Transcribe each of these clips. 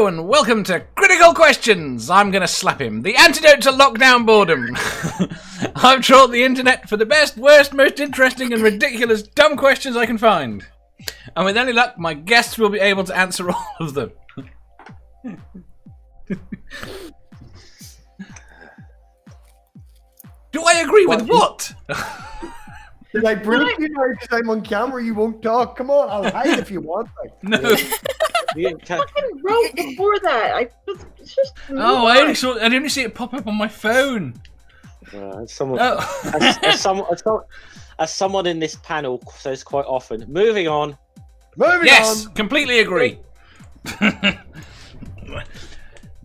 Hello and welcome to Critical Questions. I'm going to slap him. The antidote to lockdown boredom. I've trawled the internet for the best, worst, most interesting and ridiculous dumb questions I can find. And with any luck, my guests will be able to answer all of them. Do I agree with what? Did I brief you now because I'm on camera? You won't talk. Come on, I'll hide if you want. No. I fucking wrote before that. It's just. Oh, I only see it pop up on my phone. As someone in this panel says quite often, moving on. Yes, completely agree.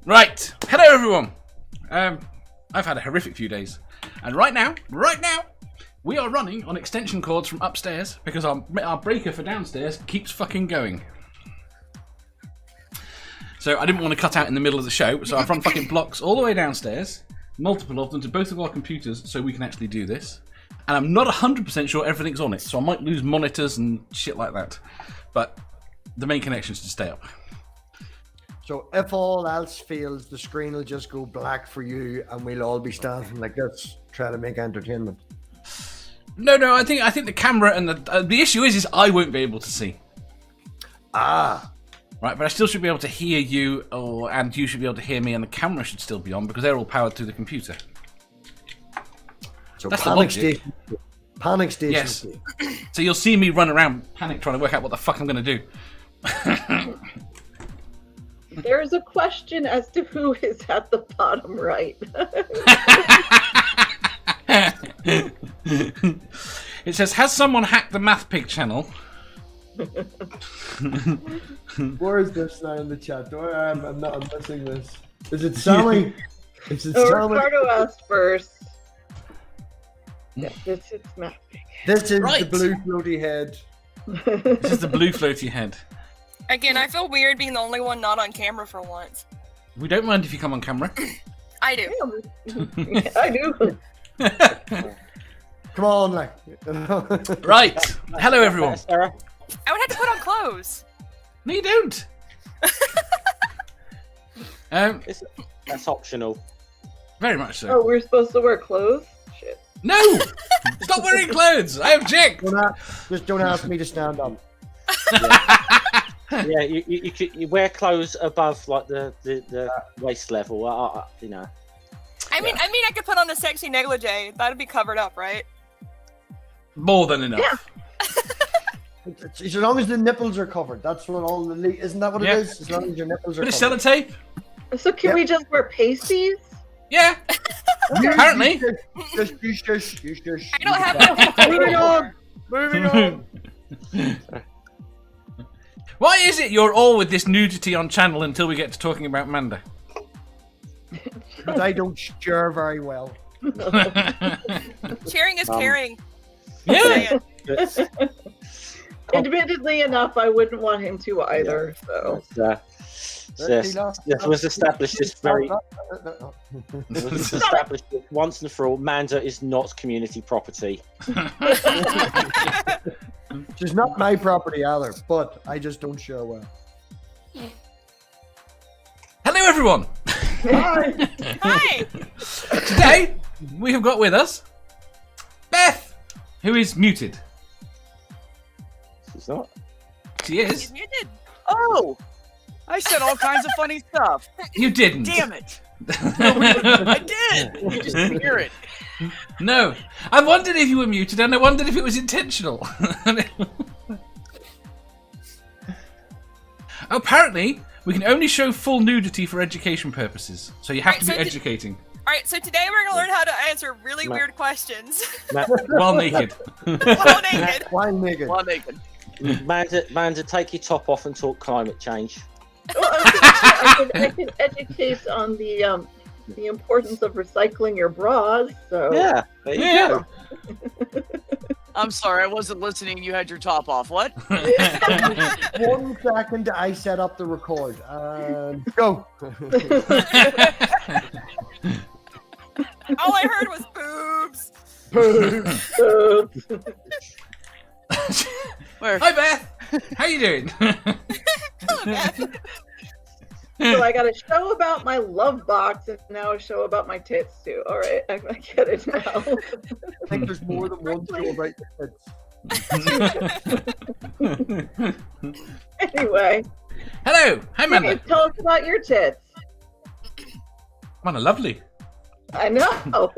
Right. Hello, everyone. I've had a horrific few days. And right now, we are running on extension cords from upstairs because our breaker for downstairs keeps fucking going. So I didn't want to cut out in the middle of the show, so I've run fucking blocks all the way downstairs, multiple of them to both of our computers so we can actually do this. And I'm not 100% sure everything's on it, so I might lose monitors and shit like that. But the main connection is to stay up. So if all else fails, the screen will just go black for you and we'll all be standing like this, trying to make entertainment. No, I think the camera and the issue is I won't be able to see. Ah. Right, but I still should be able to hear you, and you should be able to hear me, and the camera should still be on because they're all powered through the computer. So that's panic the logic. Panic station. Yes. So you'll see me run around, panic, trying to work out what the fuck I'm going to do. There is a question as to who is at the bottom right. It says, has someone hacked the MathPig channel? Where is this now in the chat? I'm missing this. Is it Sammy? Is it Sammy? Ricardo asked first. Yeah, this is MathPig. This is Right. the blue floaty head. This is the blue floaty head. Again, I feel weird being the only one not on camera for once. We don't mind if you come on camera. I do. Yeah, I do. Come on, like. Right. Hello, everyone. Sarah? I would have to put on clothes. No, you don't. That's optional. Very much so. Oh, we're supposed to wear clothes? Shit. No! Stop wearing clothes! I object! Just don't ask me to stand up. Yeah, you wear clothes above like the waist level. You know. I mean, I could put on a sexy negligee. That'd be covered up, right? More than enough. Yeah. As long as the nipples are covered, that's what all the isn't that what it is? As long as your nipples are Bit of covered. sellotape? So can we just wear pasties? Yeah. Apparently. Just. I don't have Moving on. Why is it you're all with this nudity on channel until we get to talking about Manda? Because I don't share very well. Sharing is caring. Yeah. Admittedly enough, I wouldn't want him to either. So. This was established once and for all. Manda is not community property. She's not my property either, but I just don't share well. Hello, everyone. Hi. Hi. Today, we have got with us Beth, who is muted. She's not. She He's is. muted. Oh! I said all kinds of funny stuff. You didn't. Damn it! I did! You just didn't hear it. No. I wondered if you were muted, and I wondered if it was intentional. Apparently, we can only show full nudity for education purposes, so you have Right, to be so educating. All right, so today we're gonna learn how to answer really weird questions. While naked. While naked. Why nigga? While naked. Manda, take your top off and talk climate change. Well, I can educate on the importance of recycling your bras. So. Yeah, there you go. I'm sorry, I wasn't listening. You had your top off. What? 1 second, I set up the record. Go. All I heard was boobs. Where? Hi, Beth. How you doing? Hello, Beth. So I got a show about my love box and now a show about my tits too. All right, I get it now. I think there's more than one show about your tits. Anyway. Hello. Hi, Amanda. Hey, tell us about your tits. Man, they're lovely. I know.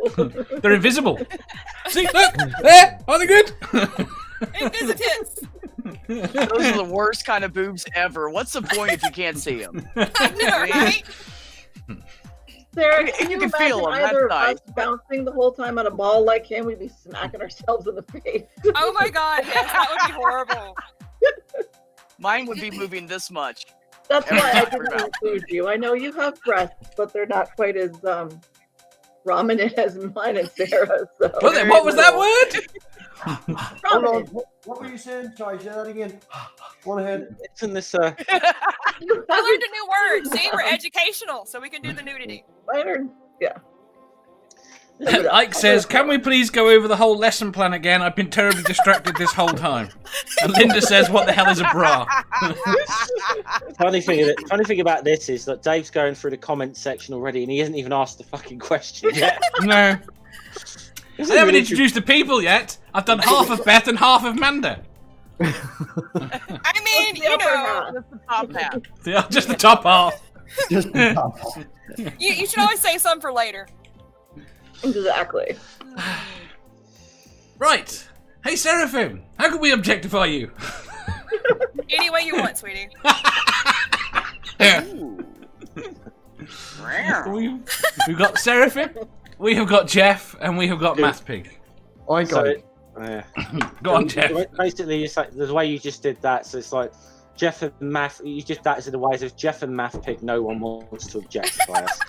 They're invisible. See, look. There. Are they good? Invisible tits. Those are the worst kind of boobs ever. What's the point if you can't see them? I know, right? Sarah, You can you can feel imagine 'em, either of that's us bouncing the whole time on a ball like him? We'd be smacking ourselves in the face. Oh my god, yes, that would be horrible. Mine would be moving this much. That's why I Every didn't mouth. include you. I know you have breasts, but they're not quite as prominent as mine and Sarah. So. What was that word? Hold on. Prominent. What were you saying? Sorry, say that again. Go ahead. It's in this. You I learned a new word. See, we're educational, so we can do the nudity. Yeah. Ike says, can we please go over the whole lesson plan again? I've been terribly distracted this whole time. And Linda says, what the hell is a bra? Funny thing about this is that Dave's going through the comment section already, and he hasn't even asked the fucking question yet. No. I haven't introduced the people yet. I've done half of Beth and half of Manda. I mean, you know, That's the top half. Yeah, just the top half. Just the top. you should always say some for later. Exactly. Right. Hey, Seraphim. How can we objectify you? Any way you want, sweetie. We've got Seraphim, we have got Jeff, and we have got MathPig. I got it. Go on, Jeff. Basically, it's like the way you just did that. So it's like Jeff and Math. You just that is in the ways of Jeff and MathPig. No one wants to objectify us.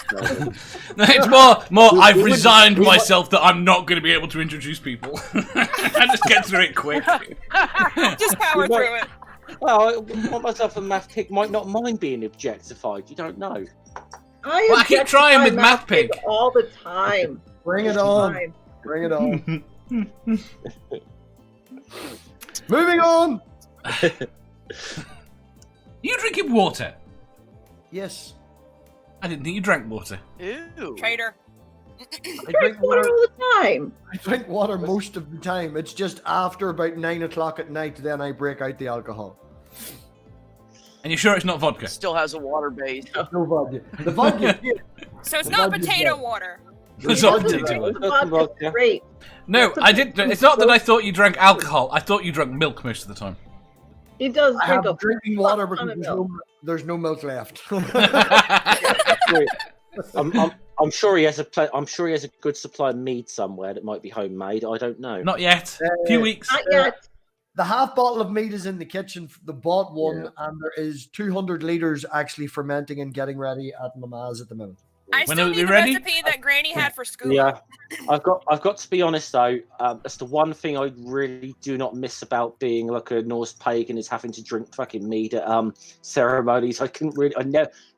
No, it's more. I've resigned myself that I'm not going to be able to introduce people. I just get through it quick. Just power through it. Well, myself and MathPig might not mind being objectified. You don't know. I keep trying with MathPig all the time. Bring it on. Bring it on. Moving on. You drinking water? Yes. I didn't think you drank water. Ew. Traitor. I Drink water all the time. I drink water most of the time. It's just after about 9 o'clock at night, then I break out the alcohol. And you're sure it's not vodka? Still has a water base. No vodka. The vodka. So it's The not vodka's potato good. water. It's not Vodka- potato. vodka's great. No, I didn't. It's not that I thought you drank alcohol. I thought you drank milk most of the time. He does I drink have a drinking water fuck ton because of there's no milk left. I'm sure he has a good supply of mead somewhere that might be homemade. I don't know. Not yet. A few weeks. Not yet. The half bottle of mead is in the kitchen. The bought one, and there is 200 liters actually fermenting and getting ready at Mama's at the moment. I When still are we need the ready? recipe that Granny had for school. Yeah, I've got to be honest though. That's the one thing I really do not miss about being like a Norse pagan is having to drink fucking mead at ceremonies. I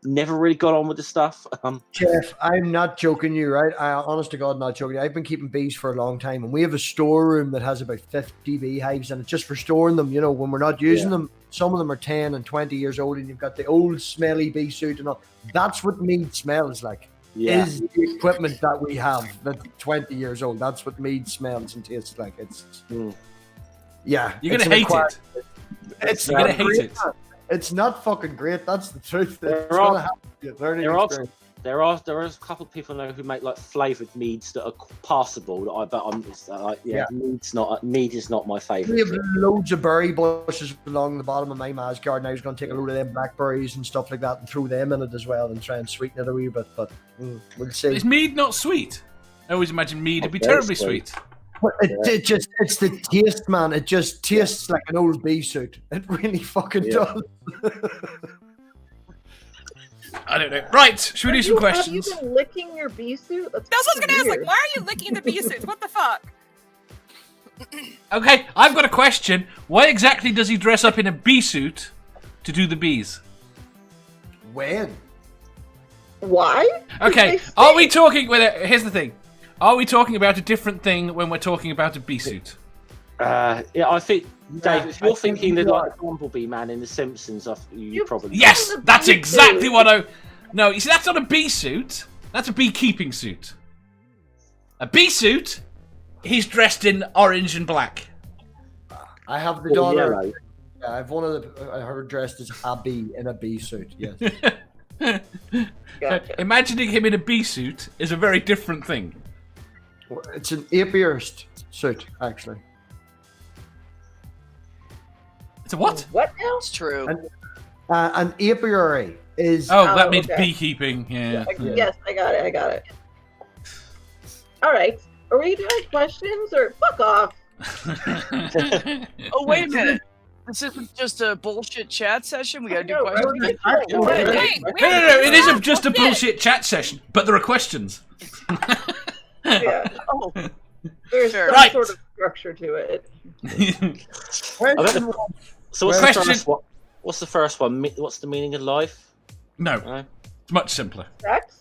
never really got on with the stuff. Jeff, I'm not joking you, right? I honest to God, not joking. I've been keeping bees for a long time, and we have a storeroom that has about 50 beehives, and it's just for storing them. You know, when we're not using them, some of them are 10 and 20 years old, and you've got the old smelly bee suit and all. That's what mead smells like. Yeah. Is the equipment that we have that's 20 years old. That's what mead smells and tastes like. It's yeah. You're it's gonna an hate acquired- it. It's You're gonna not hate great, it. man. It's not fucking great. That's the truth. There It's are- gonna happen to you. Learning there are- experience. There are a couple of people I know who make like flavored meads that are passable. Mead is not my We favorite. have loads of berry bushes along the bottom of my ma's garden. I was going to take a load of them blackberries and stuff like that and throw them in it as well and try and sweeten it a wee bit. But we'll see. Is mead not sweet? I always imagine mead would be Very terribly sweet. sweet. But it's the taste, man. It just tastes like an old bee suit. It really fucking does. I don't know. Right, should we do some questions? Have you been licking your bee suit? That's what I was gonna ask. Like, why are you licking the bee suits? What the fuck? Okay, I've got a question. Why exactly does he dress up in a bee suit to do the bees? When? Why? Okay, are we talking... Here's the thing. Are we talking about a different thing when we're talking about a bee suit? Yeah, I think, Dave, if you're I think thinking that you like are. Bumblebee Man in The Simpsons, you probably Yes, that's exactly what I. No, you see, that's not a bee suit. That's a beekeeping suit. A bee suit. He's dressed in orange and black. I have the Or daughter. yellow. Yeah, I have one of her dressed as a bee in a bee suit. Yes. Gotcha. Imagining him in a bee suit is a very different thing. It's an apiarist suit, actually. It's a what? What now? It's true. An apiary is. Oh, that means okay. beekeeping. Yeah. Yes, I got it. All right. Are we doing questions or fuck off? Oh, wait a minute. This isn't just a bullshit chat session. We gotta do No, questions. right? No, it isn't just a bullshit chat session, but there are questions. Yeah. Oh, There's Fair. some Right. sort of structure to it. So what's Question- the first one? What's the first one? What's the meaning of life? No, No? it's much simpler. Sex?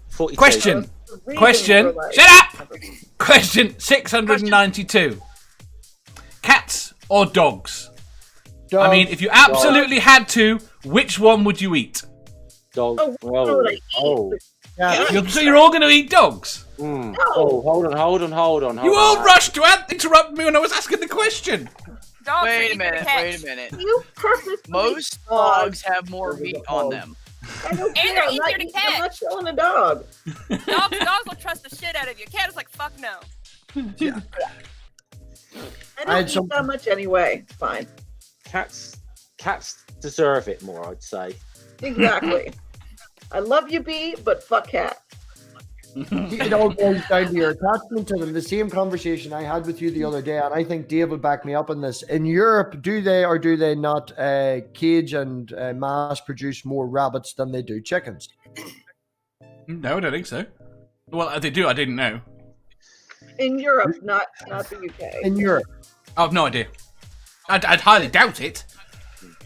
42. Question. The reason Question. for life. Shut up! Question 692. Cats or dogs? I mean, if you absolutely had to, which one would you eat? Dog. Oh, what would I eat? yeah, So you're all going to eat dogs? Mm. No. Oh, hold on. You all rushed to interrupt me when I was asking the question. Dogs are wait a eating minute. cats. Wait a minute. You purposely Most dog. dogs have more meat on them. I don't And care. they're I'm not, easier to I'm not catch. killing a dog. Dogs will trust the shit out of you. Cat is like, fuck no. I I don't had eat some- that much anyway. It's fine. Cats deserve it more, I'd say. Exactly. I love you, bee, but fuck cat. it all boils down to your attachment to them. The same conversation I had with you the other day, and I think Dave will back me up on this. In Europe, do they or do they not cage and mass produce more rabbits than they do chickens? No, I don't think so. Well, they do. I didn't know. In Europe, not the UK. In Europe, I have no idea. I'd highly doubt it,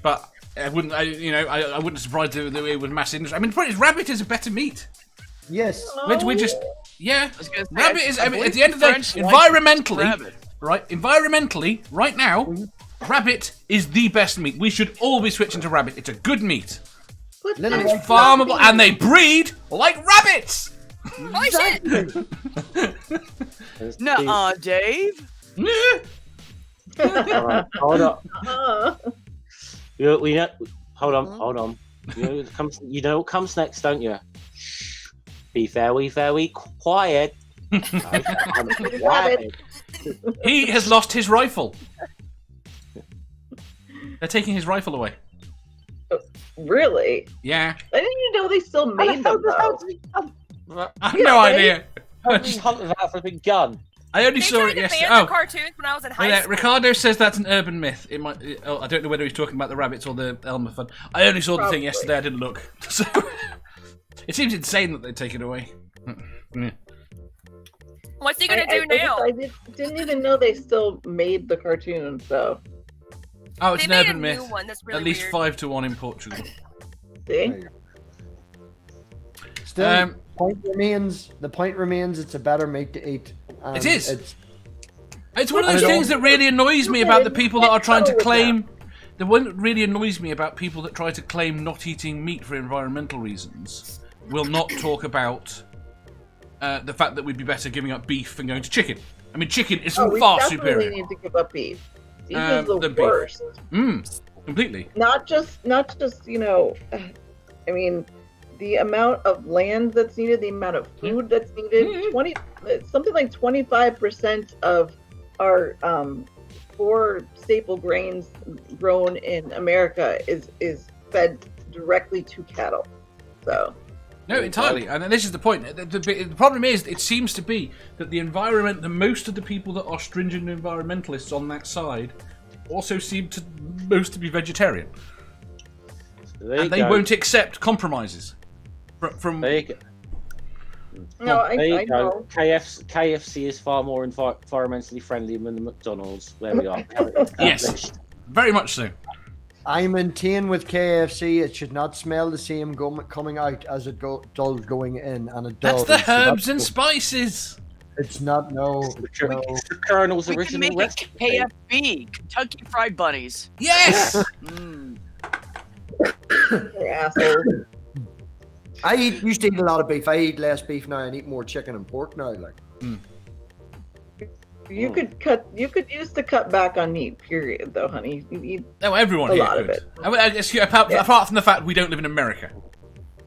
but I wouldn't. I wouldn't surprise that it was mass industry. I mean, the point is, rabbit is a better meat. yes. We just, yeah. I was gonna say, Rabbit is. I mean, believe at the end of the day, French like environmentally, rabbit. right? Environmentally, right now, rabbit is the best meat. We should all be switching to rabbit. It's a good meat. But Little that's It's farmable, and they breed like rabbits. Holy shit! Nuh-uh, Dave. Alright, hold on. Uh, We know. Hold on. You know what comes next, don't you? Shh. Be very quiet. rabbit. He has lost his rifle. They're taking his rifle away. Really? Yeah, I didn't even know they still made them. Though. I have no idea. How did you hunt without a big gun? I only They saw tried it to yesterday. ban the Oh, cartoons when I was in high yeah, school. Ricardo says that's an urban myth. It might. I don't know whether he's talking about the rabbits or the Elmer Fun. I only saw the Probably. thing yesterday. I didn't look. So it seems insane that they take it away. Yeah. What's he gonna I do now? didn't even know they still made the cartoon. So Oh, it's They an made a urban new myth. one that's really At least weird. 5-1 in Portugal. see, Still, the point remains it's a better meat to eat. And It is. It's It's one of I those don't- things that really annoys me You about the can people that are trying to settle with claim. The one that really annoys me about people that try to claim not eating meat for environmental reasons will not talk about the fact that we'd be better giving up beef and going to chicken. I mean, chicken is we far definitely superior. need to give up beef. Beef The is the beef. worst. Completely. Not just I mean, the amount of land that's needed, the amount of food that's needed. 25% of our 4 staple grains grown in America is fed directly to cattle. So No, entirely. And this is the point. The problem is, it seems to be that the environment, the most of the people that are stringent environmentalists on that side also seem to most to be vegetarian. And they won't accept compromises from There you go. no, I There you know. go. KFC is far more environmentally friendly than the McDonald's. There we are. Yes, very much so. I maintain with KFC it should not smell the same coming out as it does going in, and it That's does. the herbs and spices. It's not, no. It's the Colonel's We can original make it recipe. KFB, Kentucky Fried Bunnies. Yes! They're assholes. I used to eat a lot of beef. I eat less beef now and eat more chicken and pork now. Like, You could use to cut back on meat. Period, though, honey. You eat No, everyone a here lot could. of it. Apart from the fact we don't live in America.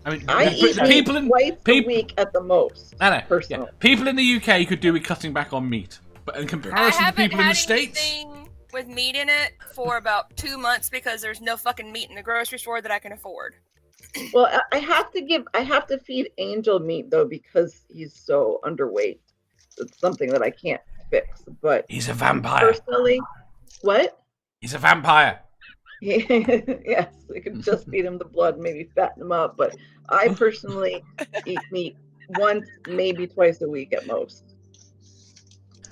I mean, I eat people meat in twice a week at the most. I know. Personally. Yeah. People in the UK could do with cutting back on meat, but in I comparison to haven't people in had the States, anything with meat in it for about 2 months because there's no fucking meat in the grocery store that I can afford. Well, I have to feed Angel meat though because he's so underweight. It's something that I can't fix. But he's a vampire. personally, what? He's a vampire. Yes, we could just feed him the blood, and maybe fatten him up. But I personally eat meat once, maybe twice a week at most.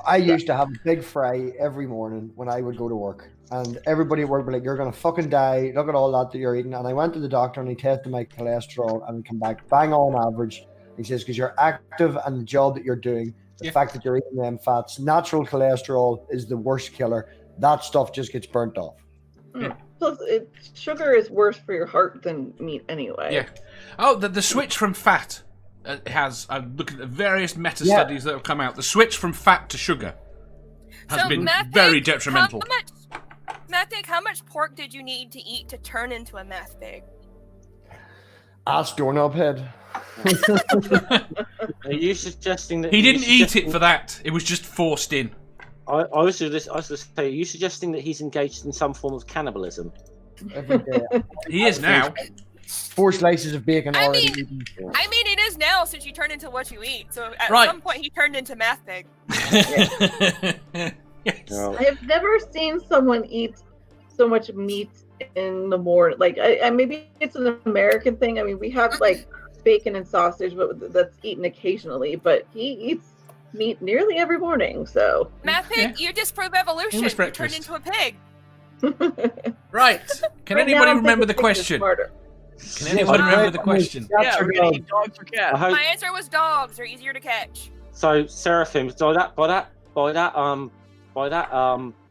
I used to have a big fry every morning when I would go to work. And everybody at work would be like, you're going to fucking die. Look at all that you're eating. And I went to the doctor and he tested my cholesterol and come back bang on average. He says, because you're active and the job that you're doing, the fact that you're eating them fats, natural cholesterol is the worst killer. That stuff just gets burnt off. Yeah. Plus, sugar is worse for your heart than meat anyway. Yeah. Oh, the switch from fat has. I'm looking at various meta studies that have come out. The switch from fat to sugar has been very detrimental. MathPig, how much pork did you need to eat to turn into a MathPig? Ask Doorknob Head. Are you suggesting that he didn't eat it for that? It was just forced in. I was just say, are you suggesting that he's engaged in some form of cannibalism? Every day. He is now. 4 slices of bacon I already mean, eaten. it is now since you turned into what you eat. So at Right. some point he turned into MathPig. Yes. No. I have never seen someone eat so much meat in the morning. Like, I maybe it's an American thing. I mean, we have like bacon and sausage, but that's eaten occasionally. But he eats meat nearly every morning. So MathPig, you disprove evolution. English You breakfast. turned into a pig. Right. Can Right now, anybody I'm remember the thinking pigs are question? smarter. Can anybody remember the question? Yeah, we're gonna eat dogs or cats. I hope, My answer was dogs. They're easier to catch. so Seraphim, by that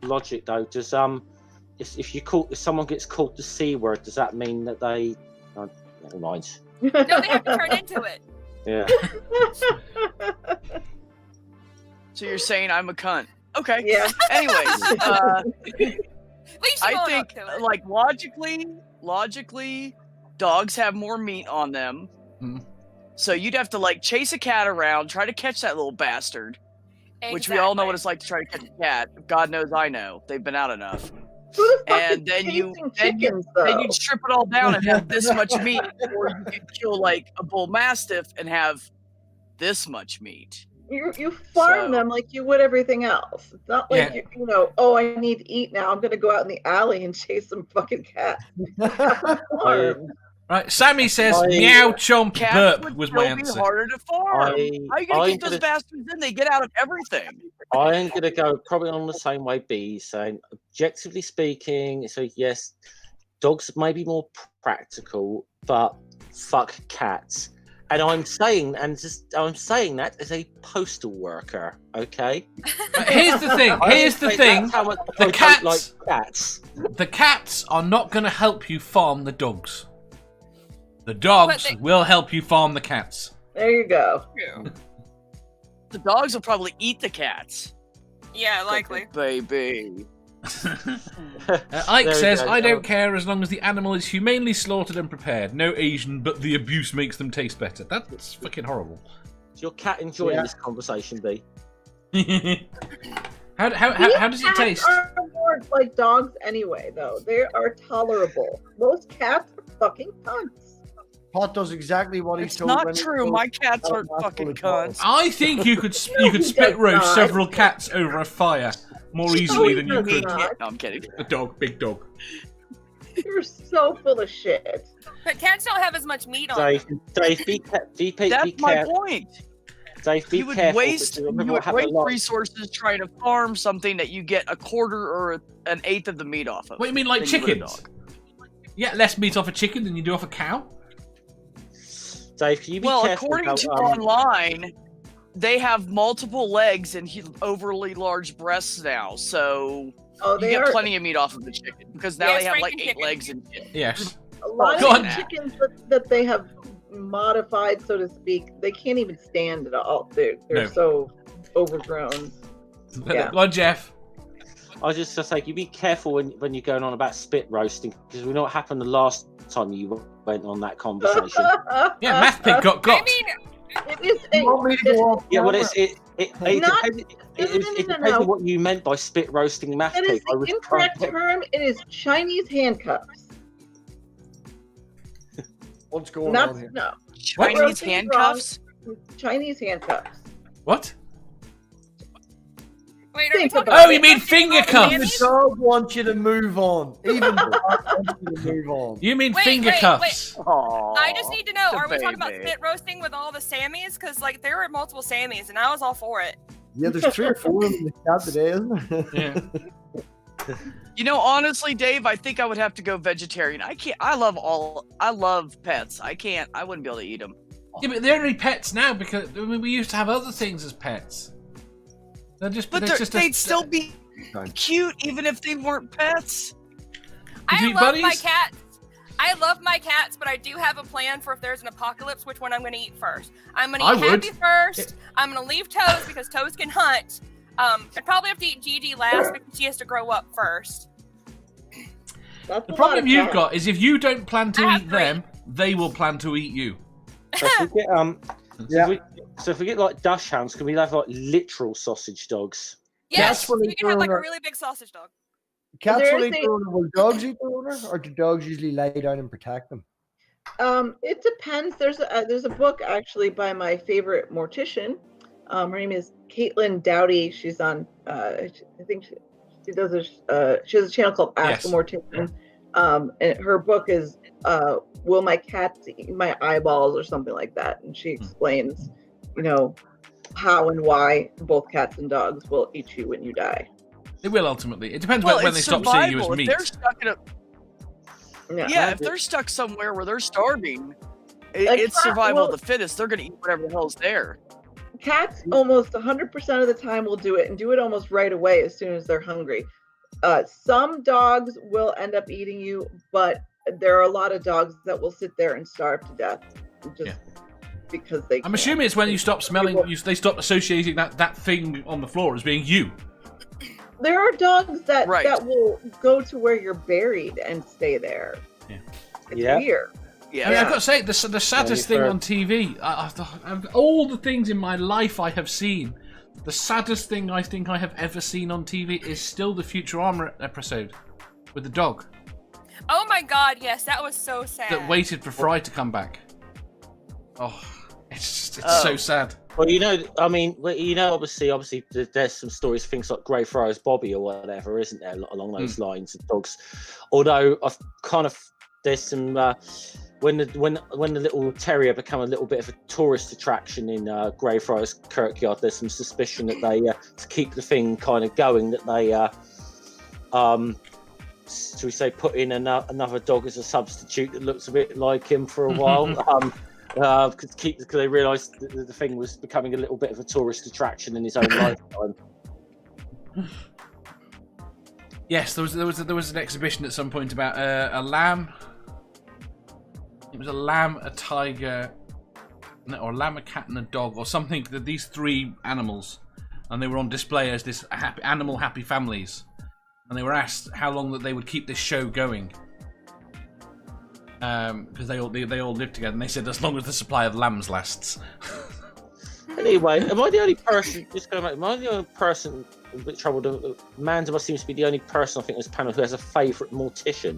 logic though, does if someone gets called the C word, does that mean that they? Oh, never mind. No, they have to turn into it. Yeah. So you're saying I'm a cunt? Okay. Yeah. Anyways, At least you I own think up to it. like logically, dogs have more meat on them. So you'd have to like chase a cat around, try to catch that little bastard. Which we all know what it's like to try to catch a cat. God knows I know. They've been out enough. Who the fuck And is then chasing chickens, though? then you'd strip it all down and have this much meat, or you could kill like a bull mastiff and have this much meat. You farm So- them like you would everything else. It's not like you know. Oh, I need to eat now. I'm gonna go out in the alley and chase some fucking cat. Farm. Right. Sammy says meow chomp Cats burp would was still my be answer. harder to farm. How are you gonna keep those bastards in? They get out of everything. I'm gonna go probably on the same way B's saying, objectively speaking, so yes, dogs may be more practical, but fuck cats. And I'm saying that as a postal worker, okay? Here's the thing. Here's the thing. That's how much The I don't cats. like cats. The cats are not going to help you farm the dogs. The dogs will help you farm the cats. There you go. The dogs will probably eat the cats. Yeah, likely. Baby. Ike There we says, go. I don't care as long as the animal is humanely slaughtered and prepared. No Asian, but the abuse makes them taste better. That's fucking horrible. Is your cat enjoying this conversation, B? How does it Cats taste? are more like dogs anyway, though. They are tolerable. Most cats are fucking cunts. Pot does exactly what he's It's told. not when he's true. told. My cats aren't That's fucking what it's called. cunts. I think you could No, spit he roast does not. several cats over a fire more easily he than you does could not. No, I'm kidding. a dog, big dog. You're so full of shit. But cats don't have as much meat on them. Dave, be That's my careful. point. Dave, be You would careful. waste, because you remember would what happened waste a lot. resources trying to farm something that you get a quarter or an eighth of the meat off of. What do you mean, like than you would a chickens? dog. You get less meat off a chicken than you do off a cow? Dave, can you be Well, careful according about, to online, they have multiple legs and overly large breasts now, so you get plenty of meat off of the chicken because now they have like 8 legs and shit. Yes. A lot of the chickens that they have modified, so to speak, they can't even stand at all. They're so overgrown. Yeah. Go on, Jeff. I was just say, you be careful when you're going on about spit roasting, because we know what happened the last time you went on that conversation. Yeah, MathPig got. I mean, it is. Yeah, well, it depends on what you meant by spit roasting MathPig. That is the incorrect term. It is Chinese handcuffs. What's going on here? No. Chinese handcuffs? Chinese handcuffs. What? Wait, are we talking Oh, you mean finger cuffs? The dog wants you to move on. Even the dog wants you to move on. You mean finger cuffs? Aww, I just need to know, are we talking about spit roasting with all the Sammys? Because, like, there were multiple Sammys, and I was all for it. Yeah, there's 3 or 4 of them in the chat today, isn't there? Yeah. You know, honestly, Dave, I think I would have to go vegetarian. I can't. I love pets. I wouldn't be able to eat them. Yeah, but they're only pets now because we used to have other things as pets. They'd still be cute even if they weren't pets. I love my cats. I love my cats, but I do have a plan for if there's an apocalypse, which one I'm going to eat first. I'm going to eat Happy first. I'm going to leave Toes because Toes can hunt. I'd probably have to eat Gigi last because she has to grow up first. The problem you've got is if you don't plan to eat them, they will plan to eat you. So if we get like dash hounds, can we have like literal sausage dogs? Yes, we can have like a really big sausage dog. Cats will eat their owner. Will dogs eat their owner, or do dogs usually lay down and protect them? It depends. There's a book actually by my favorite mortician. Her name is Caitlin Dowdy. She's on. I think she does. She has a channel called Ask a Mortician. And her book is "Will My Cats Eat My Eyeballs" or something like that, and she explains, how and why both cats and dogs will eat you when you die. It will ultimately. It depends when they stop seeing you as meat. If they're stuck if they're stuck somewhere where they're starving, it's survival of the fittest. They're going to eat whatever the hell's there. Cats almost 100% of the time will do it, and do it almost right away as soon as they're hungry. Some dogs will end up eating you, but there are a lot of dogs that will sit there and starve to death because they. I'm assuming it's when you stop smelling. They stop associating that thing on the floor as being you. There are dogs that will go to where you're buried and stay there. Yeah. It's weird. Yeah, I've got to say, the saddest thing on TV, all the things in my life I have seen, the saddest thing I think I have ever seen on TV is still the Futurama episode with the dog. Oh my god, yes, that was so sad. That waited for Fry to come back. Oh, it's so sad. Well, obviously, there's some stories, things like Greyfriars Bobby or whatever, isn't there, along those lines of dogs. Although I've kind of, there's some when the little terrier become a little bit of a tourist attraction in Greyfriars Kirkyard, there's some suspicion that they to keep the thing kind of going, that they should we say put in another dog as a substitute that looks a bit like him for a while. Because they realised that the thing was becoming a little bit of a tourist attraction in his own lifetime. Yes, there was an exhibition at some point about a lamb. It was a lamb, a tiger, or a lamb, a cat, and a dog, or something. These 3 animals, and they were on display as this happy families, and they were asked how long that they would keep this show going. Because they all live together, and they said as long as the supply of lambs lasts. Anyway, am I the only person? Just going back, am I the only person a bit troubled? Mandela seems to be the only person I think on this panel who has a favourite mortician.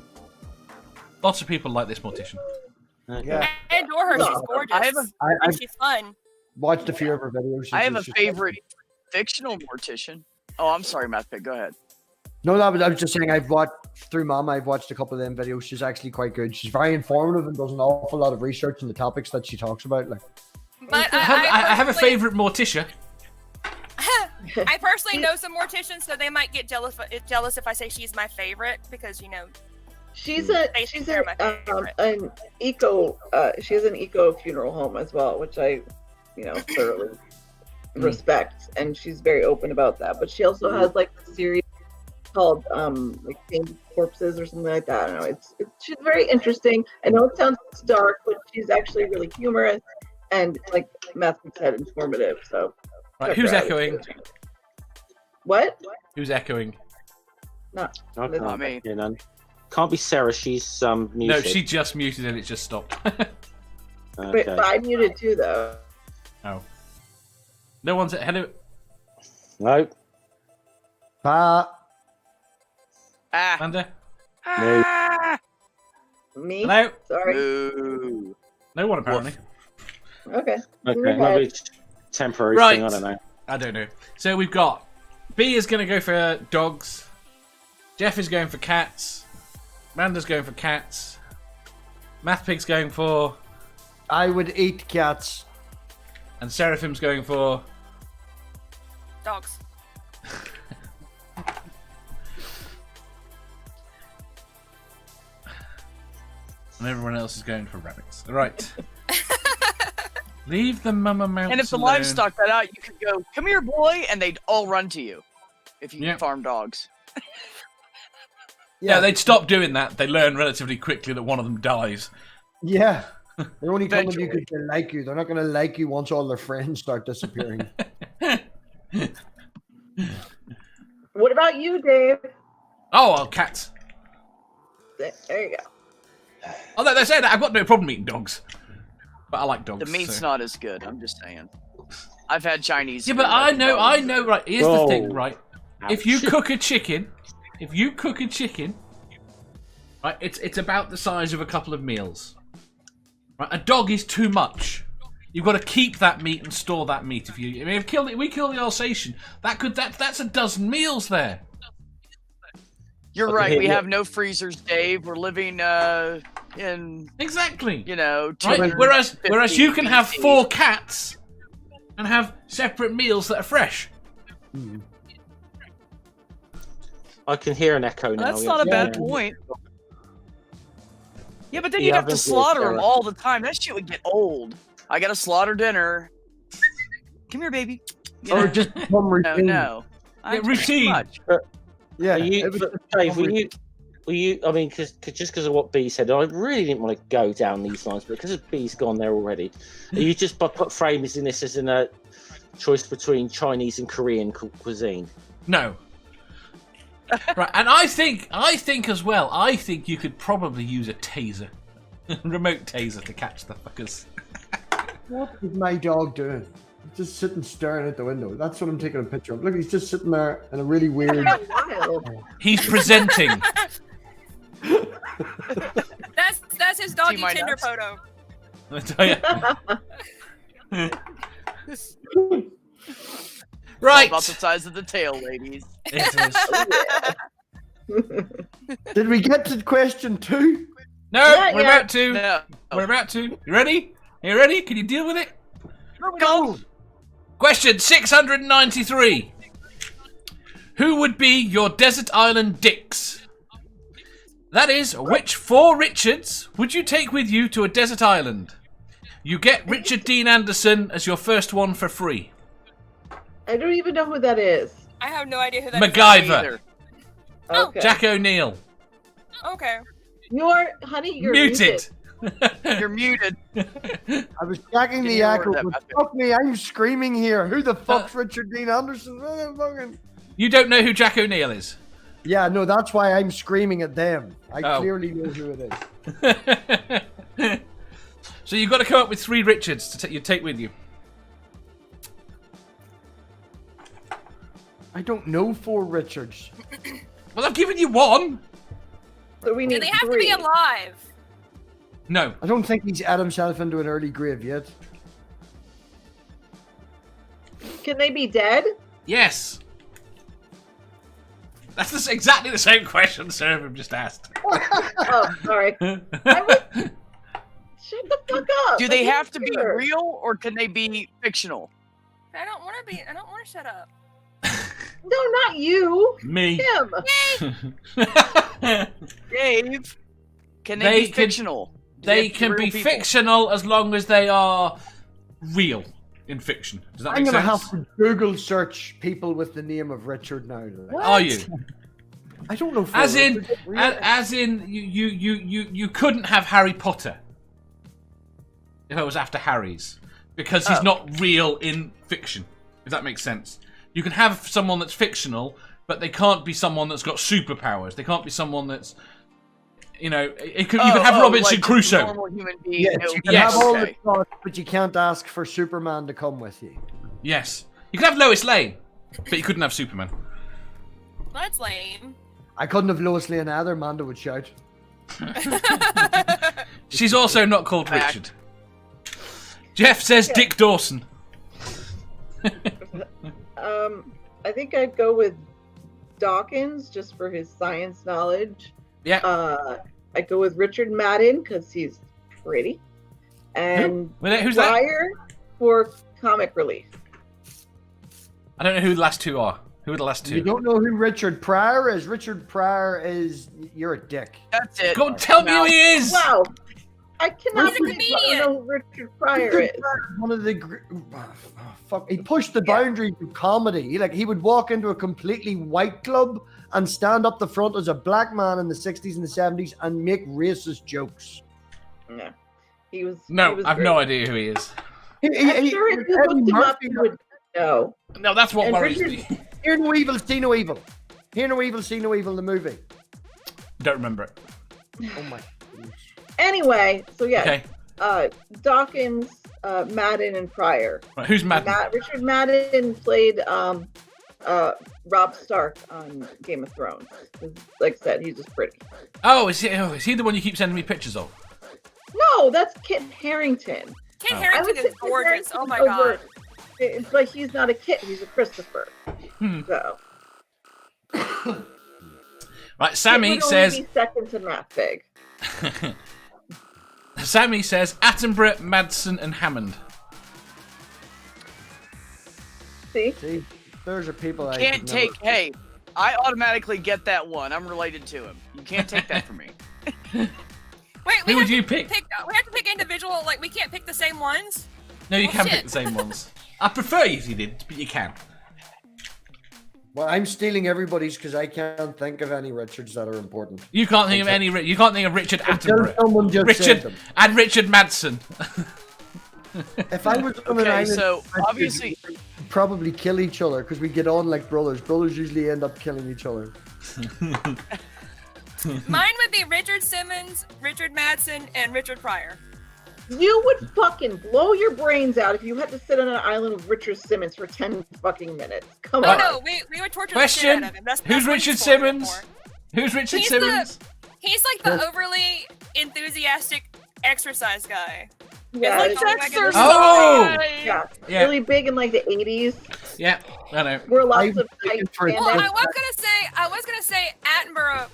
Lots of people like this mortician. Okay. Yeah. I adore her. She's gorgeous. And she's fun. Watched a few of her videos. I have a favorite fictional mortician. Oh, I'm sorry, MathPig. Go ahead. No, I was just saying I've watched through Momma. I've watched a couple of them videos. She's actually quite good. She's very informative and does an awful lot of research on the topics that she talks about. Like, but I have a favourite morticia. I personally know some morticians, so they might get jealous if I say she's my favorite because she's an eco. She has an eco funeral home as well, which I thoroughly respect, and she's very open about that. But she also has like a series called like Tamed Corpses or something like that. I don't know. She's very interesting. I know it sounds dark, but she's actually really humorous and, like MathPig said, informative. So right, who's echoing? What? Who's echoing? Not me. Can't be Sarah. She's muted. No, she just muted and it just stopped. Okay. But I muted too, though. Oh. No one's at hello. No. Amanda? Me? Hello? Sorry. Ooh. No one apparently. Okay. Maybe it's temporary Right. thing. I don't know. I don't know. So we've got B is going to go for dogs. Jeff is going for cats. Amanda's going for cats. MathPig's going for... I would eat cats. And Seraphim's going for... Dogs. And everyone else is going for rabbits. Right. Leave the mama mounts And if the alone. livestock got out, you could go, "Come here, boy," and they'd all run to you. If you farm dogs. Yeah, they'd stop doing that. They learn relatively quickly that one of them dies. Yeah. They're only coming to you because they like you. They're not going to like you once all their friends start disappearing. What about you, Dave? Oh, well, cats. There you go. Although they're saying that I've got no problem eating dogs. But I like dogs. The meat's so. not as good, I'm just saying. I've had Chinese. Yeah, but I know, right. Here's the thing, right? Ouch. If you cook a chicken, right, it's about the size of a couple of meals. Right, a dog is too much. You've got to keep that meat and store that meat. If we kill the Alsatian, that's a dozen meals there. You're right. We have no freezers, Dave. We're living in exactly. Right? Whereas you can have 4 cats and have separate meals that are fresh. I can hear an echo now. That's not a bad point. Yeah, but then you'd have to slaughter them all the time. That shit would get old. I gotta slaughter dinner. Come here, baby. Or just become routine. No. Routine. Yeah. Dave, were you? I mean, just because of what B said, I really didn't want to go down these lines, but because B's gone there already, are you just put framers in this as in a choice between Chinese and Korean cuisine? No. Right, and I think as well. I think you could probably use a taser, remote taser, to catch the fuckers. What is my dog doing? He's just sitting staring at the window. That's what I'm taking a picture of. Look, he's just sitting there in a really weird... He's presenting. That's his doggy Tinder photo. Right. About the size of the tail, ladies. It is. Did we get to question 2? No, we're about to. No. We're about to. You ready? You ready? Can you deal with it? Go. Question 693. Who would be your desert island dicks? That is, which 4 Richards would you take with you to a desert island? You get Richard Dean Anderson as your first one for free. I don't even know who that is. I have no idea who that MacGyver. Okay. Jack O'Neill. is. Okay. You're Muted. You're muted. I was checking the you echo, word that, but Matthew? fuck me, I'm screaming here. Who the fuck's Richard Dean Anderson? You don't know who Jack O'Neill is? Yeah, no, that's why I'm screaming at them. I Oh. clearly know who it is. So you've got to come up with 3 Richards to you take with you. I don't know 4 Richards. Well, I've given you 1. So we need Do they have 3. to be alive? No. I don't think he's had himself into an early grave yet. Can they be dead? Yes. That's exactly the same question Seraphim just asked. Oh, sorry. Shut the fuck up. Do they have to be real or can they be fictional? I don't want to shut up. No, not you. Me. Him. Dave, can they be fictional? They can be fictional as long as they are real. in fiction. Does that I'm make gonna sense? have to Google search people with the name of Richard now. Are you? I don't know. As in, you couldn't have Harry Potter if I was after Harry's, because he's not real in fiction. If that makes sense. You can have someone that's fictional, but they can't be someone that's got superpowers. They can't be someone that's, you know, you could have Robinson Crusoe. Normal human being. Yes, you can have all the thoughts, but you can't ask for Superman to come with you. Yes. You could have Lois Lane, but you couldn't have Superman. That's lame. I couldn't have Lois Lane either. Amanda would shout. She's also not called Richard. Jeff says Dick Dawson. I think I'd go with Dawkins just for his science knowledge. Yeah. I'd go with Richard Madden because he's pretty, and Who's Pryor for comic relief. I don't know who the last two are. Who are the last two? You don't know who Richard Pryor is? Richard Pryor is... You're a dick. That's it. Go and tell me who he is! Wow. I cannot He's a comedian. know who Richard Pryor is. One of the... fuck. He pushed the boundaries of comedy. He would walk into a completely white club and stand up the front as a black man in the 60s and the 70s and make racist jokes. No. He was I've no idea who he is. I'm sure if you looked him up, you would know. No, that's what worries me. Hear no evil, see no evil. Hear no evil, see no evil, the movie. Don't remember it. Oh my goodness. Anyway, so yeah. Okay. Dawkins, Madden, and Pryor. Right, who's Madden? Richard Madden played Robb Stark on Game of Thrones. Like I said, he's just pretty. Oh, is he the one you keep sending me pictures of? No, that's Kit Harington. Kit Harington is gorgeous. Oh my god. But he's not a Kit, he's a Christopher. So. Right, Sammy says. Be second to MathPig. Sammy says Attenborough, Madsen, and Hammond. See, those are people I can't take. Hey, I automatically get that one. I'm related to him. You can't take that from me. Wait, who would you pick? We have to pick individual. Like we can't pick the same ones. No, you can't pick the same ones. I prefer if you did, but you can. Well, I'm stealing everybody's because I can't think of any Richards that are important. You can't think of any. You can't think of Richard Attenborough. Someone just said them. And Richard Madsen. If I was on an island, so obviously, we'd probably kill each other because we get on like brothers. Brothers usually end up killing each other. Mine would be Richard Simmons, Richard Madsen, and Richard Pryor. You would fucking blow your brains out if you had to sit on an island with Richard Simmons for 10 fucking minutes. Come on. No, we would torture the shit out of him. Who's Richard Simmons? Who's Richard Simmons? He's like the overly enthusiastic exercise guy. Yeah, like yeah, really big in like the 80s. Yeah, I know. Where lots of I was gonna say Attenborough,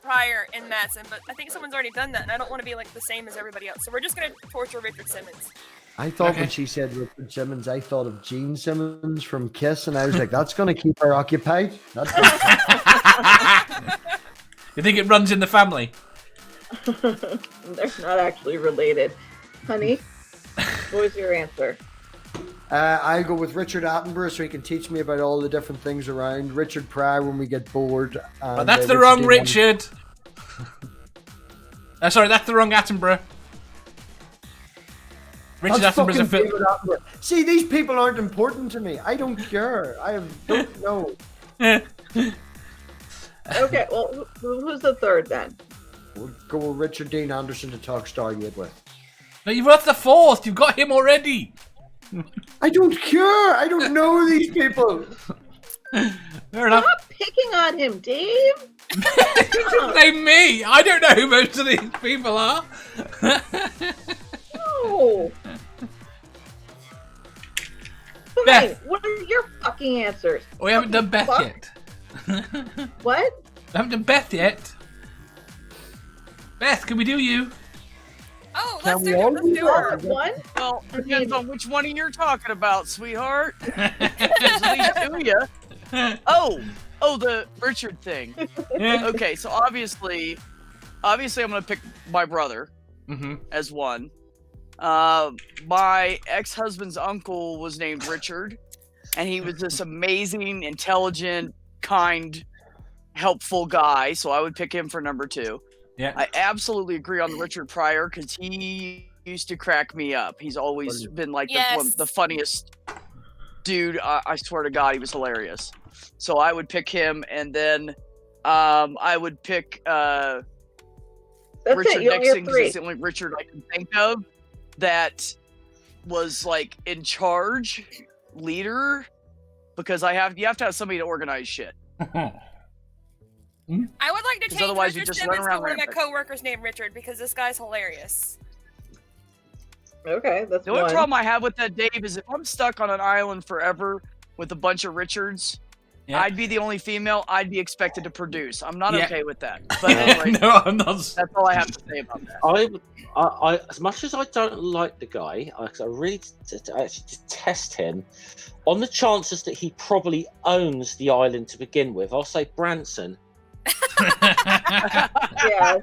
Pryor, and Madsen, but I think someone's already done that, and I don't want to be like the same as everybody else. So we're just gonna torture Richard Simmons. I thought when she said Richard Simmons, I thought of Gene Simmons from Kiss, and I was like, that's gonna keep her occupied. That's You think it runs in the family? They're not actually related. Honey, what was your answer? I'll go with Richard Attenborough so he can teach me about all the different things around. Richard Pryor when we get bored. But that's the wrong Richard. Sorry, that's the wrong Attenborough. Richard Attenborough's a film. See, these people aren't important to me. I don't care. Don't know. Okay, well, who's the third then? We'll go with Richard Dean Anderson to talk Stargate with. No, you've got the fourth. You've got him already. I don't care. I don't know these people. Fair enough. Stop picking on him, Dave. Name me. I don't know who most of these people are. No. Okay, what are your fucking answers? We haven't done Beth yet. What? I haven't done Beth yet. Beth, can we do you? Oh, let's do her. One? Well, depends on which one you're talking about, sweetheart. There's at least two of you. Oh, the Richard thing. Okay, so obviously I'm gonna pick my brother as one. My ex-husband's uncle was named Richard, and he was this amazing, intelligent, kind, helpful guy, so I would pick him for number 2. Yeah. I absolutely agree on Richard Pryor because he used to crack me up. He's always been like the funniest dude. I swear to God, he was hilarious. So I would pick him, and then I would pick Richard Nixon because it's the only Richard I can think of that was like in charge, leader, because you have to have somebody to organize shit. I would like to change otherwise Richard you just Simmons run around to one of my rampant. coworkers named Richard because this guy's hilarious. Okay, that's The only one. problem I have with that, Dave, is if I'm stuck on an island forever with a bunch of Richards, I'd be the only female. I'd be expected to produce. I'm not okay with that. But anyway, No, I'm not. that's all I have to say about that. I as much as I don't like the guy, I really actually detest him. On the chances that he probably owns the island to begin with, I'll say Branson. Yeah.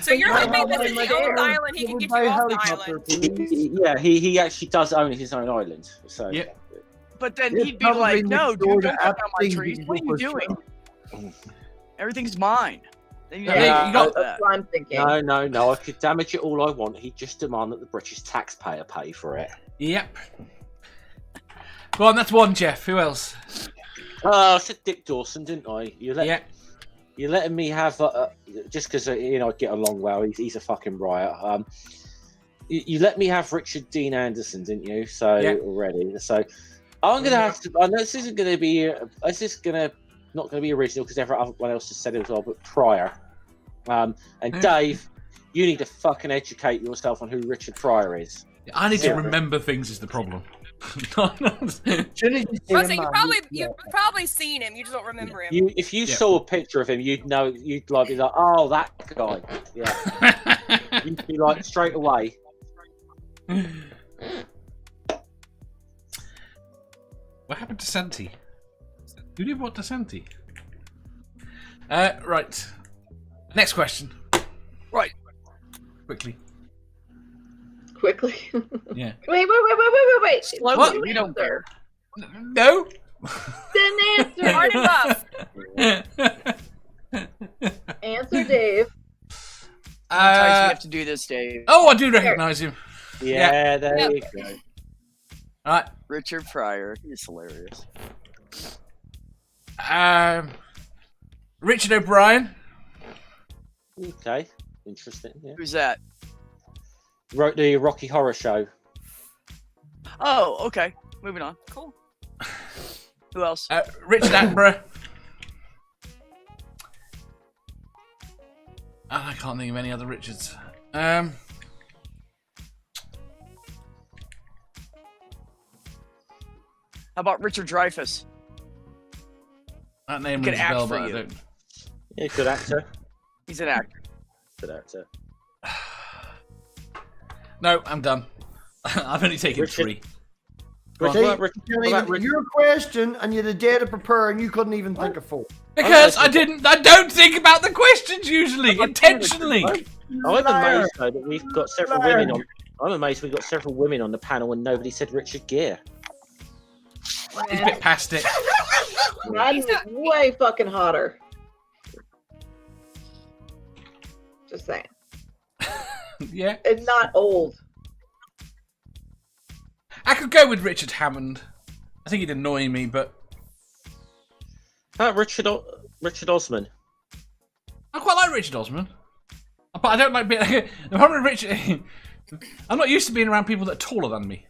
So you're hoping that if he owns the island, he can get you off the island. Yeah, he actually does own his own island. So. Yep. But then he'd be like, "No, dude, don't cut down my trees. What are you doing? Everything's mine." Yeah, that's what I'm thinking. No. I could damage it all I want. He'd just demand that the British taxpayer pay for it. Yep. Go on, that's one, Jeff. Who else? I said Dick Dawson, didn't I? You're letting me have just because I get along well. He's a fucking riot. You let me have Richard Dean Anderson, didn't you? So already, so I'm gonna have to. I know this isn't gonna be. This is not gonna be original because everyone else has said it as well. But Pryor, and Dave, you need to fucking educate yourself on who Richard Pryor is. I need to remember things is the problem. You've probably seen him. You just don't remember him. If you saw a picture of him, you'd know. You'd like be like, oh, that guy. Yeah. You'd be like straight away. What happened to Santi? Who did what to Santi? Right. Next question. Right. Quickly. Yeah. Wait. Slowly, we don't care. No. Didn't answer. Hard enough. Answer, Dave. Sometimes we have to do this, Dave. Oh, I do recognise him. Yeah, there you go. All right. Richard Pryor. He's hilarious. Richard O'Brien. Okay, interesting. Yeah. Who's that? Wrote the Rocky Horror Show. Oh, okay. Moving on. Cool. Who else? Richard Attenborough. I can't think of any other Richards. How about Richard Dreyfuss? That name He could rings a act bell, for but I you. don't. Yeah, good actor. He's an actor. Good actor. No, I'm done. I've only taken 3. Your question, and you had a day to prepare, and you couldn't even think of 4. Because I don't think about the questions usually, intentionally. I'm amazed though that we've got several women on. I'm amazed we've got several women on the panel and nobody said Richard Gere. He's a bit past it. That's way fucking hotter. Just saying. Yeah. It's not old. I could go with Richard Hammond. I think he'd annoy me, but Richard Osman. I quite like Richard Osman. But I don't like being. The problem with Richard, I'm not used to being around people that are taller than me.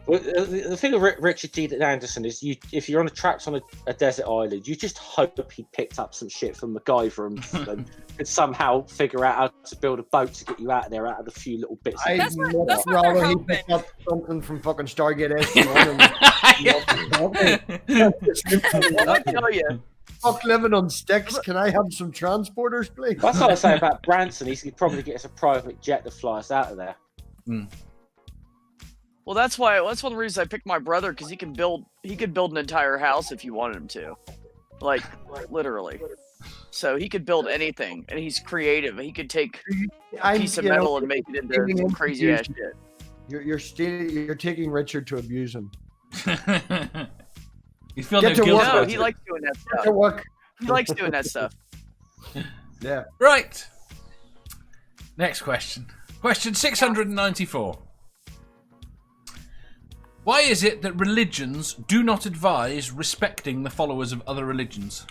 Well, the thing with Richard Dean Anderson is, if you're trapped on a desert island, you just hope he picked up some shit from MacGyver and could somehow figure out how to build a boat to get you out of there out of the few little bits. I'd That's what rather they're he hoping. picked up something from fucking Stargate SG-1. What I tell you? Fuck living on sticks. Can I have some transporters, please? That's what I say about Branson. He could probably get us a private jet to fly us out of there. Well, that's one of the reasons I picked my brother, because he could build an entire house if you wanted him to. like literally. So he could build anything, and he's creative. He could take a piece of metal and make it into some crazy ass shit. You're taking Richard to abuse him. He's feeling no guilt. No, he likes doing that stuff. Get to work. He likes doing that stuff. Yeah. Right. Next question. Question 694. Why is it that religions do not advise respecting the followers of other religions?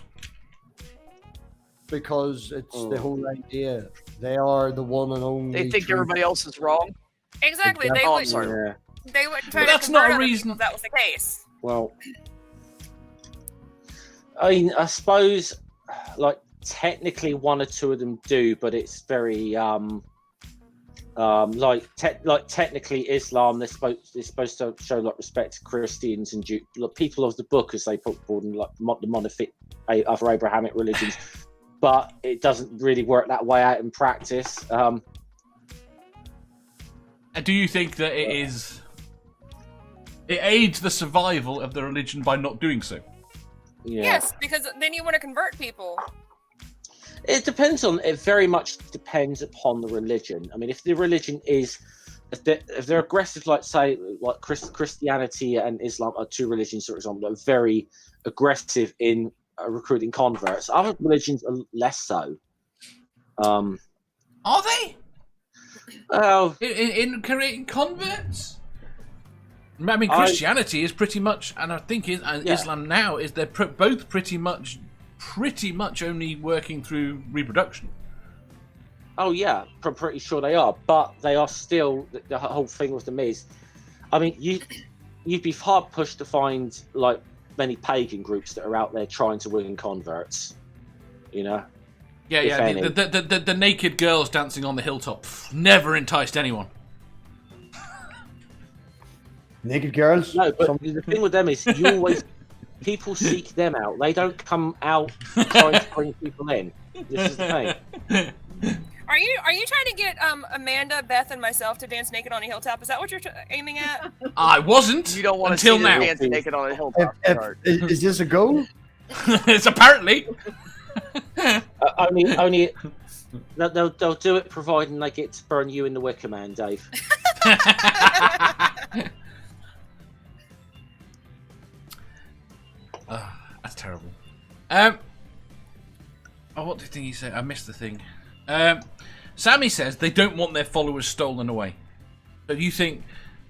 Because it's the whole idea. They are the one and only. They think everybody else is wrong. Exactly. They would try to that's not a convert reason. if that was the case. Well, I mean, I suppose, like, technically one or two of them do, but it's very technically Islam. They're supposed to show like respect to Christians and people of the book, as they put forward, like the monotheistic other Abrahamic religions. But it doesn't really work that way out in practice. Do you think that it aids the survival of the religion by not doing so? Yeah. Yes, because then you want to convert people. It very much depends upon the religion. I mean, if the religion is, if they're aggressive, like say, like Christianity and Islam are two religions, for example, that are very aggressive in recruiting converts. Other religions are less so. Are they? In creating converts? I mean, Christianity is pretty much, and I think Islam now is they're both pretty much only working through reproduction. Oh yeah, I'm pretty sure they are, but they are still. The whole thing with them is, I mean, you'd be hard pushed to find like many pagan groups that are out there trying to win converts. You know. Yeah. The naked girls dancing on the hilltop never enticed anyone. Naked girls? No, but the thing with them is people seek them out. They don't come out trying to bring people in. This is the thing. Are you trying to get Amanda, Beth, and myself to dance naked on a hilltop? Is that what you're aiming at? I wasn't. You don't want until to now. Dance naked on a hilltop. Is this a goal? It's apparently. Only they'll do it providing they get to burn you in the Wicker Man, Dave. That's terrible. What did he say? I missed the thing. Sammy says they don't want their followers stolen away. So you think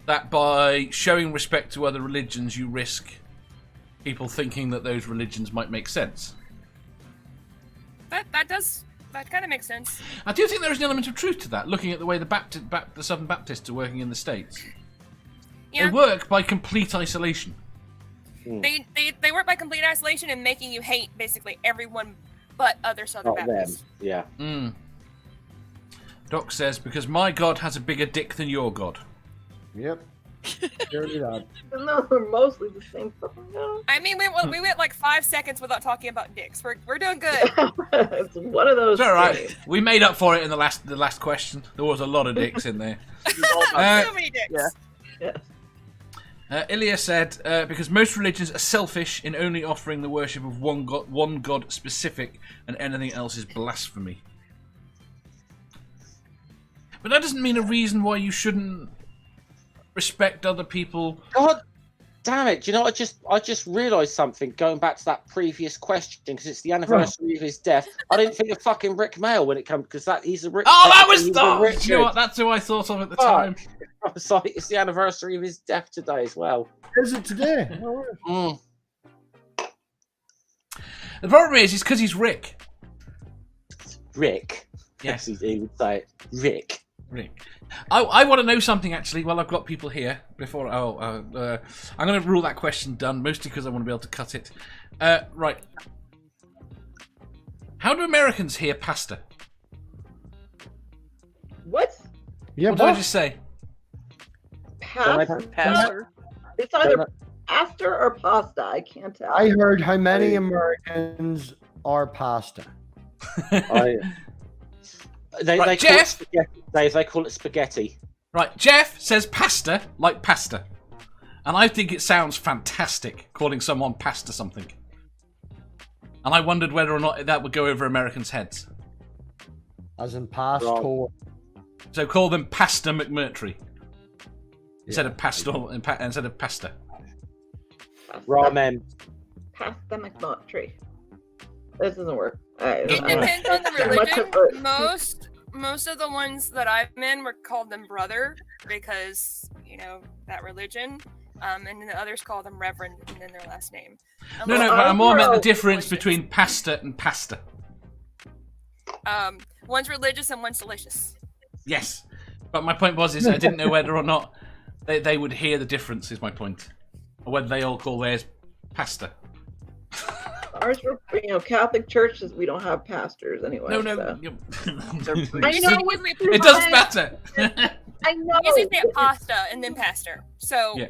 that by showing respect to other religions, you risk people thinking that those religions might make sense? That kind of makes sense. I do think there is an element of truth to that, looking at the way the Southern Baptists are working in the States. Yeah. They work by complete isolation. They work by complete isolation and making you hate basically everyone but other Southern Baptists. Yeah. Doc says, because my God has a bigger dick than your God. Yep. Surely not. No, they're mostly the same fucking guy. I mean, we went like 5 seconds without talking about dicks. We're doing good. It's one of those. It's all right. We made up for it in the last question. There was a lot of dicks in there. So many dicks. Yeah. Ilya said, because most religions are selfish in only offering the worship of one God specific, and anything else is blasphemy. But that doesn't mean a reason why you shouldn't respect other people. God damn it! Do you know? I just realised something. Going back to that previous question, because it's the anniversary of his death. I didn't think of fucking Rick Mail when it comes, because he's a Rick. Oh, that was you know what? That's who I thought of at the time. I was like, it's the anniversary of his death today as well. Is it today? The problem is because he's Rick. Rick. Yes, he would say it. Rick. I want to know something actually. While I've got people here, before I'm going to rule that question done, mostly because I want to be able to cut it. Right. How do Americans hear pasta? What? Yeah, what did I just say? Pastor. It's either pasta or pasta. I can't tell. I heard how many Americans are pasta. They Jeff. Call it spaghetti. They call it spaghetti. Right, Jeff says pasta like pasta, and I think it sounds fantastic calling someone pasta something. And I wondered whether or not that would go over Americans' heads. As in pastor. So call them Pastor McMurtry. Instead of pastor, instead of pasta. Ramen. Pasta McMurtry. This doesn't work. It depends on the religion. Most of the ones that I've been were called them brother because, you know, that religion. And then the others call them reverend and then their last name. No, but I more meant the difference between pasta and pasta. One's religious and one's delicious. Yes. But my point was I didn't know whether or not they would hear the difference, is my point. Or whether they all call theirs pasta. Ours were, Catholic churches, we don't have pastors anyway. No. So. I know it doesn't matter. I know. You say pasta and then pastor. So. Yeah.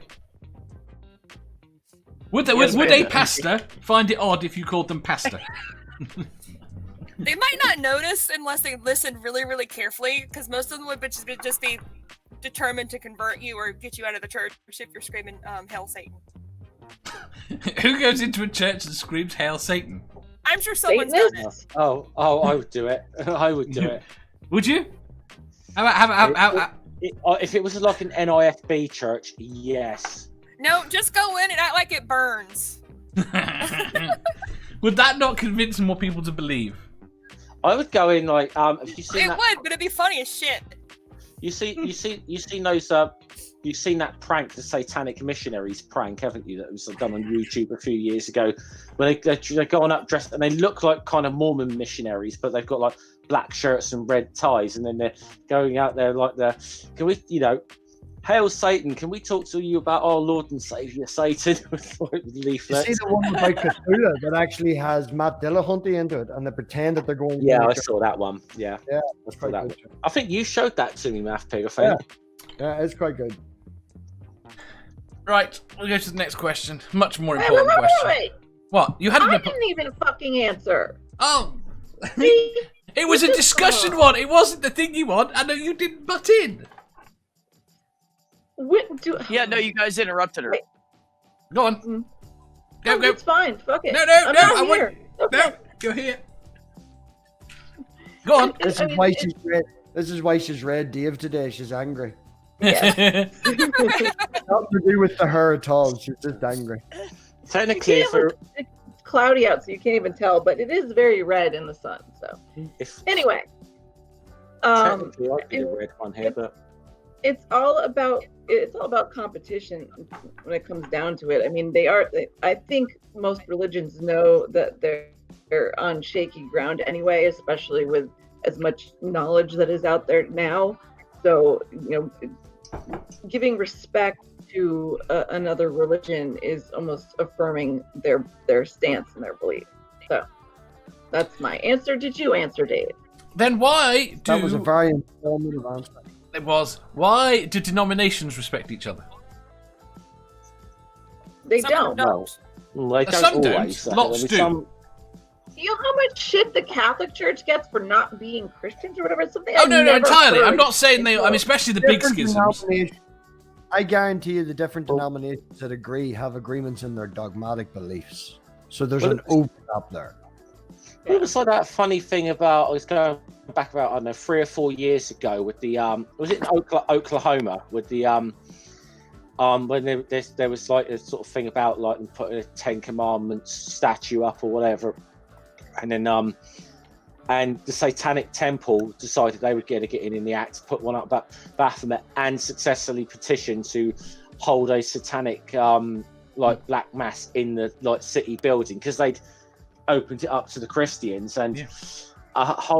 Would a pastor find it odd if you called them pasta? They might not notice unless they listen really, really carefully, because most of them would just be determined to convert you or get you out of the church if you're screaming, "Hail Satan." Who goes into a church and screams "Hail Satan"? I'm sure someone's done it. Oh, I would do it. I would do it. Would you? How if it was like an NIFB church, yes. No, just go in and act like it burns. Would that not convince more people to believe? I would go in like have you seen it that? Would, but it'd be funny as shit. You've seen that prank, the Satanic Missionaries prank, haven't you? That was done on YouTube a few years ago, where they're going up dressed and they look like kind of Mormon missionaries, but they've got like black shirts and red ties, and then they're going out there like can we, Hail Satan, can we talk to you about our Lord and Saviour Satan? With leaflets. You see the one about Cthulhu that actually has Matt Dillahunty into it, and they pretend that they're going. Yeah, I saw that one. Yeah, that's quite good. I think you showed that to me, MathPig. I think. Yeah, it's quite good. Right, we'll go to the next question. Much more important question. Wait. What? You had I didn't even fucking answer. Oh. It was a discussion one. It wasn't the thing you want. I know you didn't butt in. Yeah, no, you guys interrupted her. Wait. Go on. Go. It's fine. Fuck it. No. You're here. Go on. This is why she's red. This is why she's red, Dave, today. She's angry. Yeah. Nothing to do with the her at all. She's just angry. Technically, it's cloudy out, so you can't even tell, but it is very red in the sun. So, anyway, technically, I'd be the red one here, but it's all about competition when it comes down to it. I mean, I think most religions know that they're on shaky ground anyway, especially with as much knowledge that is out there now. So, giving respect to another religion is almost affirming their stance and their belief. So, that's my answer. Did you answer, Dave? Then why That was a very informative answer. It was. Why do denominations respect each other? They Some don't. They don't Some always. don't. Lots do. You know how much shit the Catholic Church gets for not being Christians or whatever? It's something No, entirely. I'm not saying they. I mean, especially the big schisms. I guarantee you, the different denominations that have agreements in their dogmatic beliefs. So there's an overlap there. It was like that funny thing about, I was going back about, I don't know, 3 or 4 years ago with the was it in Oklahoma with the when there was like a sort of thing about like them putting a 10 Commandments statue up or whatever, and then and the Satanic Temple decided they would get in the act to put one up Baphomet, and successfully petitioned to hold a satanic like black mass in the like city building, because they'd opened it up to the Christians, and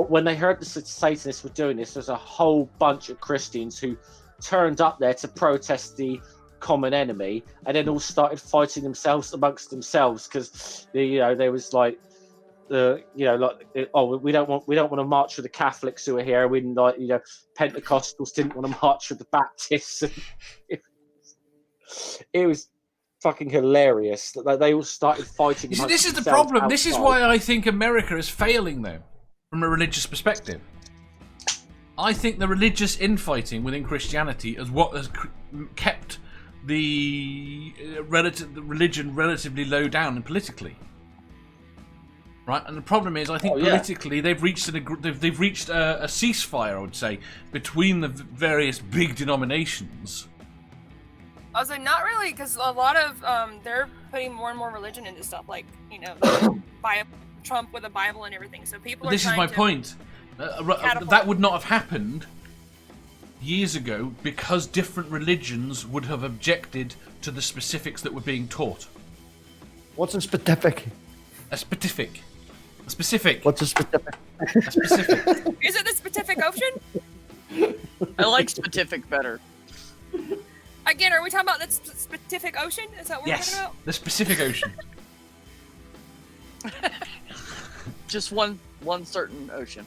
when they heard the Satanists were doing this, there's a whole bunch of Christians who turned up there to protest the common enemy, and then all started fighting themselves amongst themselves, because there was like we don't want to march with the Catholics who are here. We didn't Pentecostals didn't want to march with the Baptists. It was fucking hilarious that they all started fighting. You see, this is the problem. Outside. This is why I think America is failing, though, from a religious perspective. I think the religious infighting within Christianity is what has kept the religion relatively low down and politically. Right, and the problem is, I think politically they've reached a ceasefire, I would say, between the various big denominations. I was like, not really, because a lot of they're putting more and more religion into stuff, like Trump with a Bible and everything. So people. This is my point. That would not have happened years ago because different religions would have objected to the specifics that were being taught. What's a specific? A specific. A specific. What's a specific? A specific. Is it the Pacific Ocean? I like specific better. Again, are we talking about the Pacific Ocean? Is that what we're talking about? The Pacific Ocean. Just one certain ocean.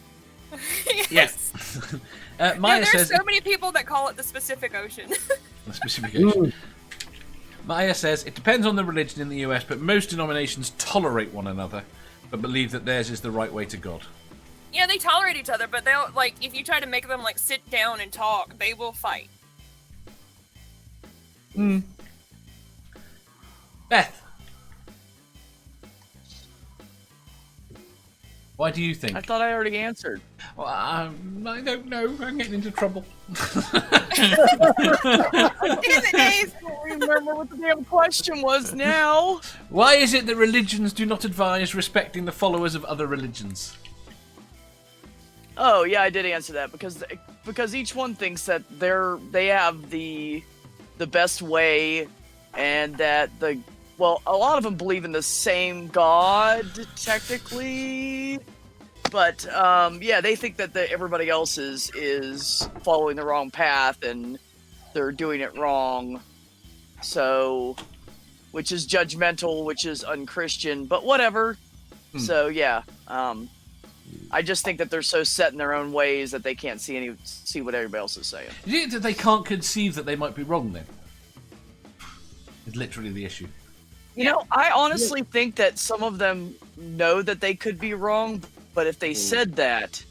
Yes. Maya there's says so many people that call it the Pacific Ocean. The Pacific Ocean. Maya says it depends on the religion in the US, but most denominations tolerate one another, but believe that theirs is the right way to God. Yeah, they tolerate each other, but they'll if you try to make them sit down and talk, they will fight. Beth, why do you think? I thought I already answered. Well, I don't know. I'm getting into trouble. I don't remember what the damn question was now. Why is it that religions do not advise respecting the followers of other religions? Oh yeah, I did answer that because each one thinks that they have the best way, and that a lot of them believe in the same God technically, but they think that everybody else is following the wrong path and they're doing it wrong. So, which is judgmental, which is unchristian, but whatever. So yeah, I just think that they're so set in their own ways that they can't see what everybody else is saying. You think that they can't conceive that they might be wrong then? It's literally the issue. You know, I honestly think that some of them know that they could be wrong, but if they said that,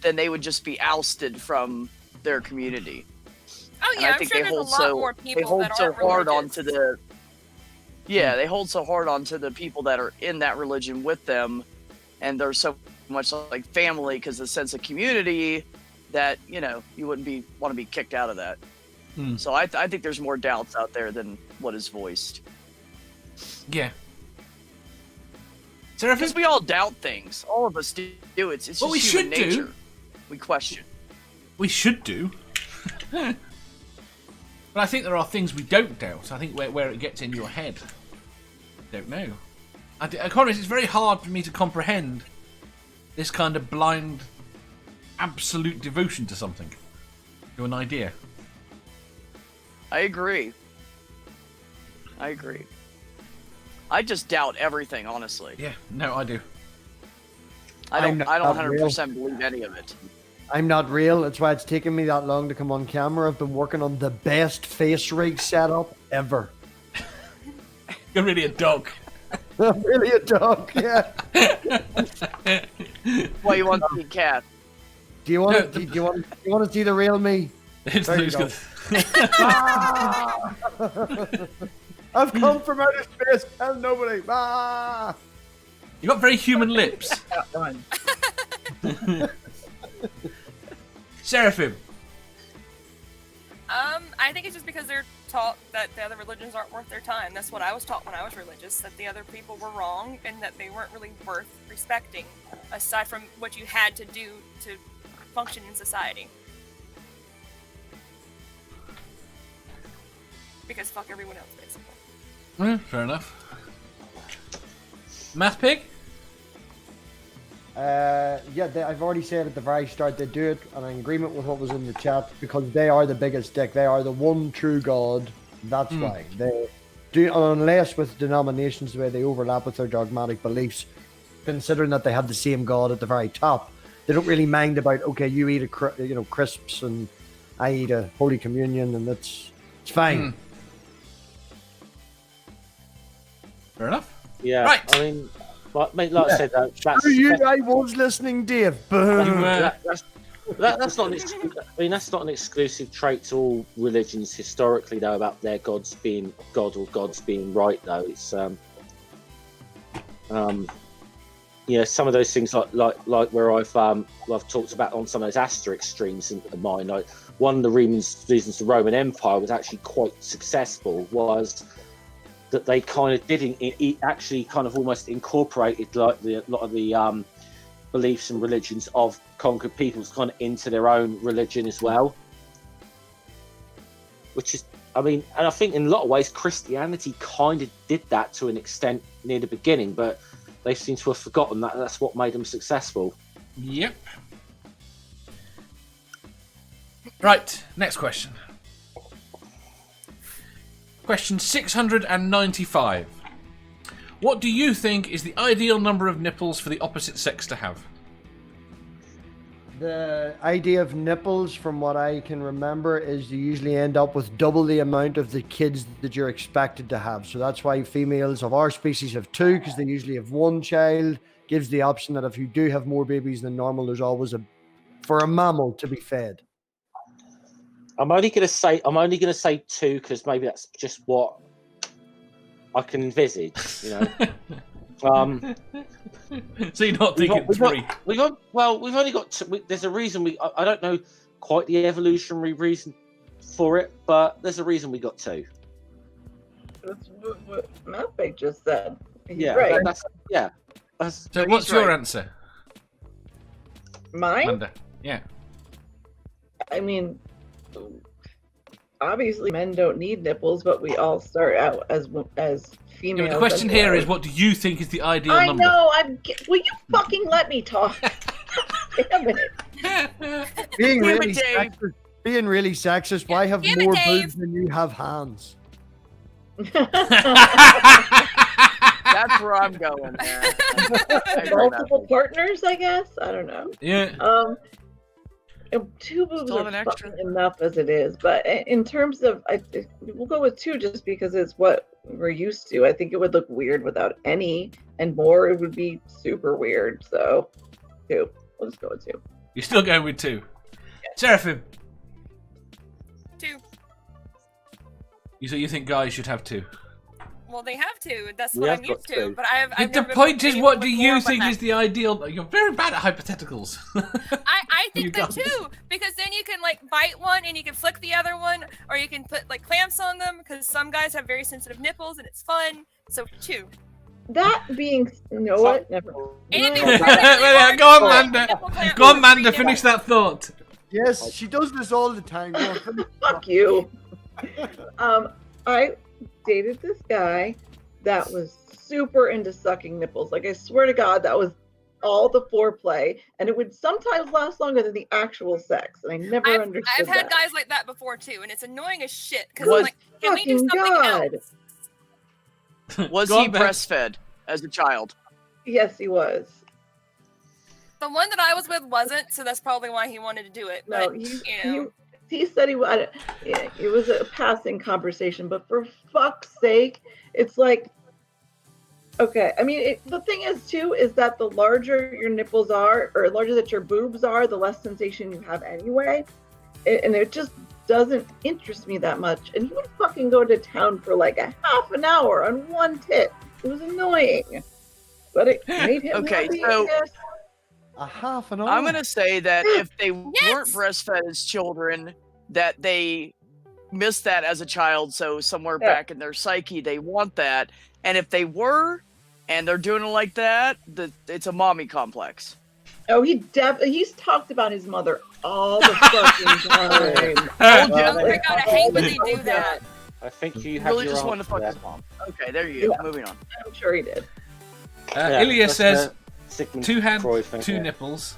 then they would just be ousted from their community. Oh yeah, I'm sure there's a lot more people that aren't religious. They hold so hard onto the people that are in that religion with them, and they're so much like family because the sense of community that you wouldn't want to be kicked out of that. So I think there's more doubts out there than what is voiced. Yeah. Seraphim? Because we all doubt things. All of us do. It's just human nature. We question. We should do. But I think there are things we don't doubt. I think where it gets in your head. I don't know. It's very hard for me to comprehend this kind of blind, absolute devotion to something. To an idea. I agree. I just doubt everything, honestly. Yeah, no, I do. I don't 100% believe any of it. I'm not real. That's why it's taken me that long to come on camera. I've been working on the best face rig setup ever. You're really a dog. I'm really a dog, yeah. Well, you want to see cat? Do you want to see the real me? There you go. I've come from outer space. Tell nobody. You got very human lips. Seraphim. I think it's just because they're taught that the other religions aren't worth their time. That's what I was taught when I was religious, that the other people were wrong and that they weren't really worth respecting, aside from what you had to do to function in society. Because fuck everyone else, basically. Fair enough. MathPig? I've already said at the very start they do it, and I'm in agreement with what was in the chat, because they are the biggest dick. They are the one true God. That's why. They do, unless with denominations the way they overlap with their dogmatic beliefs, considering that they have the same God at the very top, they don't really mind about, okay, you eat crisps and I eat a Holy Communion, and it's fine. Fair enough. Yeah. Right. I mean, like I said, that's I was listening, Dave. that's not that's not an exclusive trait to all religions historically, though, about their gods being God or gods being right. Though it's some of those things like where I've talked about on some of those Asterix streams of mine, like one of the reasons the Roman Empire was actually quite successful was that they kind of actually kind of almost incorporated like a lot of the beliefs and religions of conquered peoples kind of into their own religion as well, which is, and I think in a lot of ways Christianity kind of did that to an extent near the beginning, but they seem to have forgotten that that's what made them successful. Yep. Right, next question. Question 695. What do you think is the ideal number of nipples for the opposite sex to have? The idea of nipples, from what I can remember, is you usually end up with double the amount of the kids that you're expected to have. So that's why females of our species have 2, because they usually have 1 child. Gives the option that if you do have more babies than normal, there's always for a mammal to be fed. I'm only gonna say 2 because maybe that's just what I can envisage. So you're not thinking 3? We've only got 2. There's a reason I don't know quite the evolutionary reason for it, but there's a reason we got 2. That's what MathPig just said. He's right. So what's your answer? Mine? Amanda. Yeah. Obviously men don't need nipples, but we all start out as females. The question here is, what do you think is the ideal number? I know. Will you fucking let me talk? Damn it. Being really sexist. Why have more boobs than you have hands? That's where I'm going, man. Multiple partners, I guess. I don't know. Yeah. 2 boobs are fucking enough as it is, but in terms of, we'll go with 2 just because it's what we're used to. I think it would look weird without any, and more it would be super weird. So 2. We'll just go with 2. You're still going with 2. Yeah. Seraphim. 2. So you think guys should have 2? Well, they have to. That's what I'm used to. But the point is, what do you think is the ideal? You're very bad at hypotheticals. I think that too, because then you can bite one and you can flick the other one, or you can put clamps on them, because some guys have very sensitive nipples and it's fun. So 2. That being, what? Never. Go on, Manda. Go on, Manda. Finish that thought. Yes, she does this all the time. Fuck you. I dated this guy that was super into sucking nipples. I swear to God, that was all the foreplay, and it would sometimes last longer than the actual sex, and I never understood I've had guys like that before too, and it's annoying as shit, because I'm like, can we do something else? Was he breastfed as a child? Yes, he was. The one that I was with wasn't, so that's probably why he wanted to do it. No, but, he said he wanted. Yeah, it was a passing conversation, but for fuck's sake, it's like, okay. The thing is too, is that the larger your nipples are, or larger that your boobs are, the less sensation you have anyway, and it just doesn't interest me that much. And he would fucking go to town for a half an hour on one tit. It was annoying, but it made him happy. So a half an hour. I'm gonna say that if they weren't breastfed as children, that they missed that as a child. So somewhere back in their psyche, they want that. And if they were, and they're doing it like that, it's a mommy complex. Oh, he's talked about his mother all the fucking time. Oh my God, I hate when they do that. I think you have really just want to fuck his mom. Okay, there you go. Moving on. I'm sure he did. Ilya says 2 hands, 2 nipples.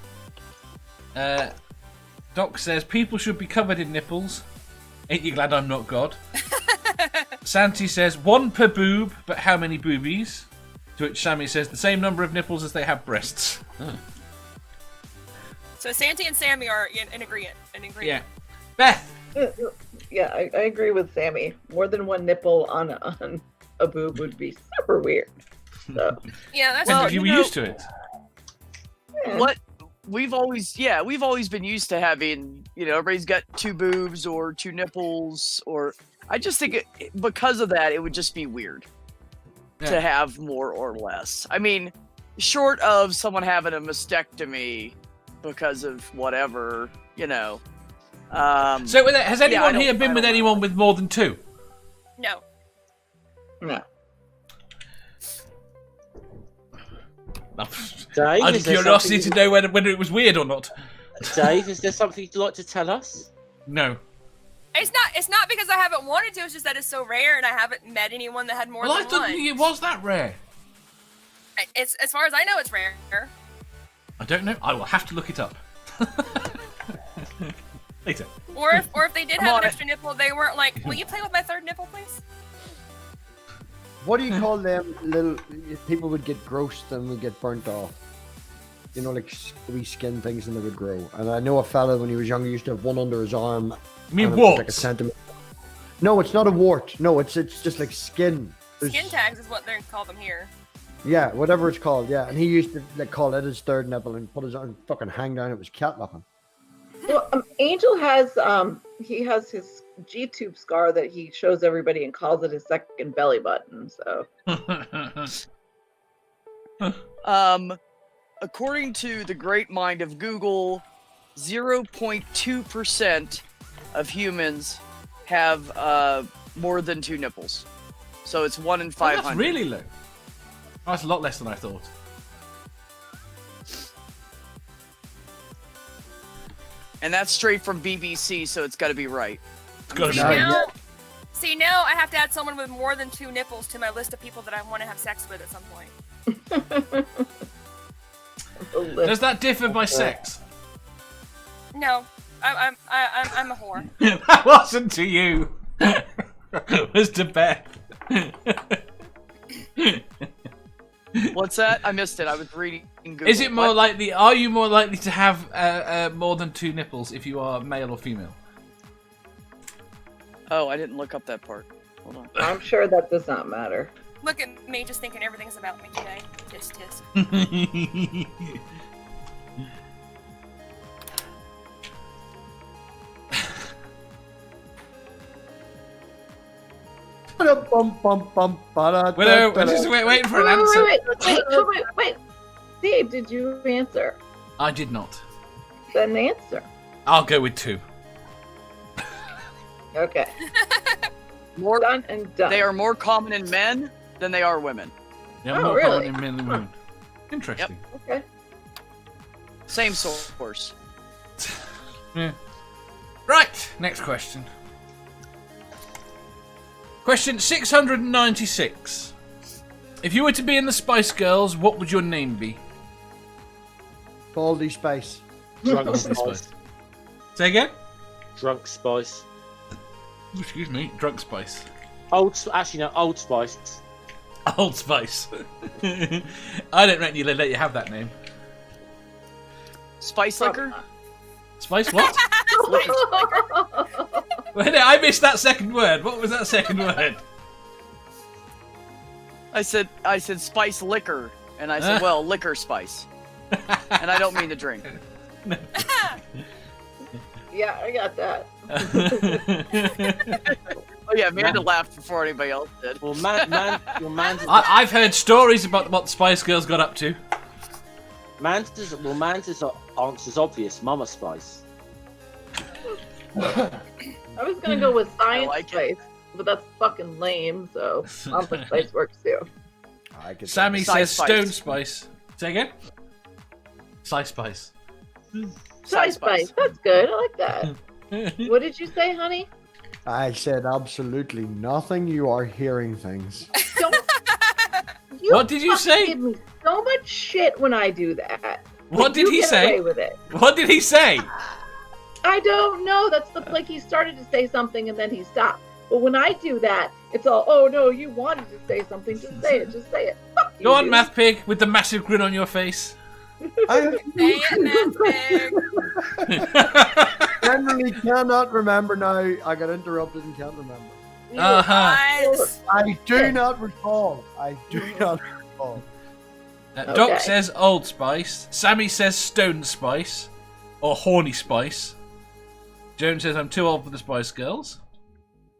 Doc says people should be covered in nipples. Ain't you glad I'm not God? Santi says 1 per boob, but how many boobies? To which Sammy says the same number of nipples as they have breasts. So Santi and Sammy are in agreement. Yeah. Beth. Yeah, I agree with Sammy. More than 1 nipple on a boob would be super weird. So. Yeah, that's well, you were used to it. What we've always been used to having, everybody's got 2 boobs or 2 nipples, or I just think because of that, it would just be weird to have more or less. short of someone having a mastectomy because of whatever, So has anyone here been with anyone with more than 2? No. No. Dave, I'd curiosity to know whether it was weird or not. Dave, is there something you'd like to tell us? No. It's not because I haven't wanted to, it's just that it's so rare and I haven't met anyone that had more than one. I thought it was that rare. It's, as far as I know, it's rare. I don't know. I will have to look it up. Later. Or if they did have an extra nipple, they weren't like, will you play with my 3rd nipple, please? What do you call them little... People would get grossed and would get burnt off. Like wee skin things and they would grow. And I know a fella when he was younger used to have one under his arm. You mean warts? Like a centimeter. No, it's not a wart. No, it's just like skin. Skin tags is what they call them here. Yeah, whatever it's called. Yeah, and he used to call it his 3rd nipple and put his arm fucking hang down. It was cat lapping. Well, Angel has he has his G-tube scar that he shows everybody and calls it his 2nd belly button. So. According to the great mind of Google, 0.2% of humans have more than 2 nipples. So it's 1 in 500. That's really low. Oh, that's a lot less than I thought. And that's straight from BBC, so it's got to be right. It's got to be right. See, now I have to add someone with more than 2 nipples to my list of people that I want to have sex with at some point. Does that differ by sex? No, I'm a whore. That wasn't to you. It was to Beth. What's that? I missed it. I was reading Google. Is it more likely? Are you more likely to have more than 2 nipples if you are male or female? Oh, I didn't look up that part. Hold on. I'm sure that does not matter. Look at me, just thinking everything's about me today. Tisk tisk. Willow, we're just waiting for an answer. Wait. Steve, did you answer? I did not. Then answer. I'll go with 2. Okay. More done and done. They are more common in men than they are women. Yeah, more common in men than women. Interesting. Yep. Okay. Same source. Yeah. Right, next question. Question 696. If you were to be in the Spice Girls, what would your name be? Baldy Spice. Drunk Spice. Say again? Drunk Spice. Excuse me, Drunk Spice. Old Spice. Old Spice. I don't reckon you'll let you have that name. Spice liquor? Spice what? Wait, I missed that second word. What was that second word? I said spice liquor, and I said, well, liquor spice. And I don't mean to drink. Yeah, I got that. Oh yeah, Amanda laughed before anybody else did. Well, man's I've heard stories about what the Spice Girls got up to. Man's answer's obvious. Momma Spice. I was gonna go with Science Spice, but that's fucking lame. So Momma Spice works too. Sammy says Stone Spice. Say again. Sci Spice. Sci Spice. That's good. I like that. What did you say, honey? I said absolutely nothing. You are hearing things. What did you say? Give me so much shit when I do that. What did he say? Away with it. What did he say? I don't know. That's like he started to say something and then he stopped. But when I do that, it's all, oh no, you wanted to say something. Just say it. Just say it. Fuck you, Go on, MathPig, with the massive grin on your face. I Say it, MathPig. generally cannot remember now. I got interrupted and can't remember. I do not recall. Doc says Old Spice. Sammy says Stone Spice. Or Horny Spice. Joan says I'm too old for the Spice Girls.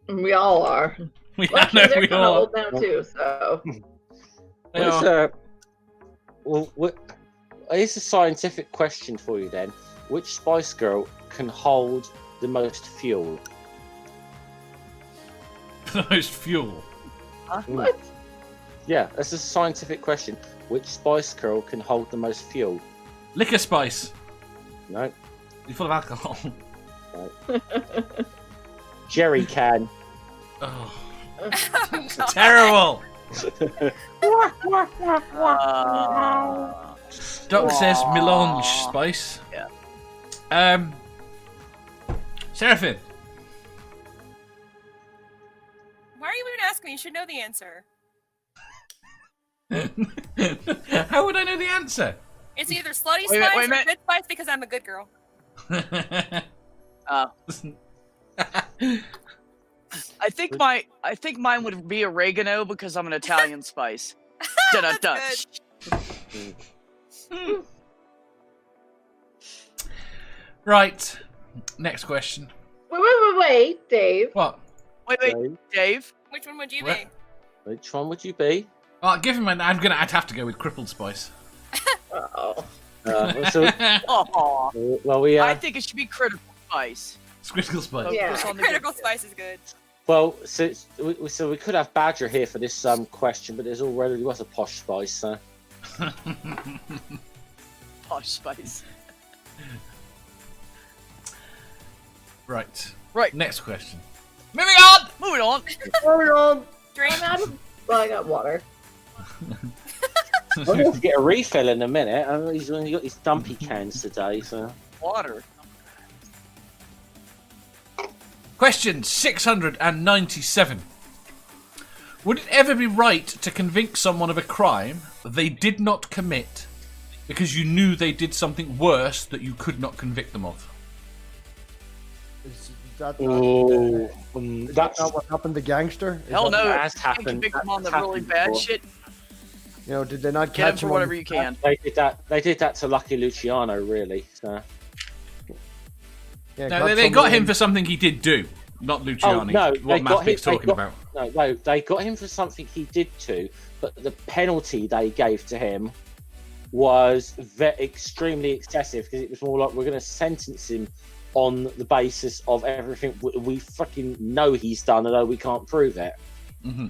We all are. We well, know we they're all old now too, so. here's a scientific question for you then. Which Spice Girl can hold the most fuel? The most fuel? What? Yeah, that's a scientific question. Which Spice Girl can hold the most fuel? Liquor Spice. No. You're full of alcohol. No. Jerry can. Oh. Terrible. Doc says melange spice. Yeah. Seraphim. Why are you even asking? You should know the answer. How would I know the answer? It's either slutty spice or good spice because I'm a good girl. I think mine would be oregano because I'm an Italian spice. Da-da-da. Right. Next question. Wait, Dave. What? Wait, Dave. Which one would you be? Which one would you be? Well, give him I'd have to go with crippled spice. Oh. Well, I think it should be critical spice. It's critical spice. Yeah. Critical spice is good. Well, so we could have Badger here for this question, but there's already was a posh spice. So. Posh spice. Right. Right. Next question. Moving on. Moving on. Drink. Well, I got water. I'm going to get a refill in a minute. He's only got his dumpy cans today, so. Water. Question 697. Would it ever be right to convict someone of a crime they did not commit because you knew they did something worse that you could not convict them of? That's not what happened to Gangster? Hell no. That has happened. Convict them on the really bad shit. You know, did they not Get him catch for him whatever you can. They did that to Lucky Luciano, really. So. Yeah, No, they got him for something he did do, not Luciani. Oh, no, what MathPig's talking about. No, they got him for something he did too, but the penalty they gave to him was extremely excessive because it was more like we're going to sentence him on the basis of everything we fucking know he's done, although we can't prove it. Mm-hmm.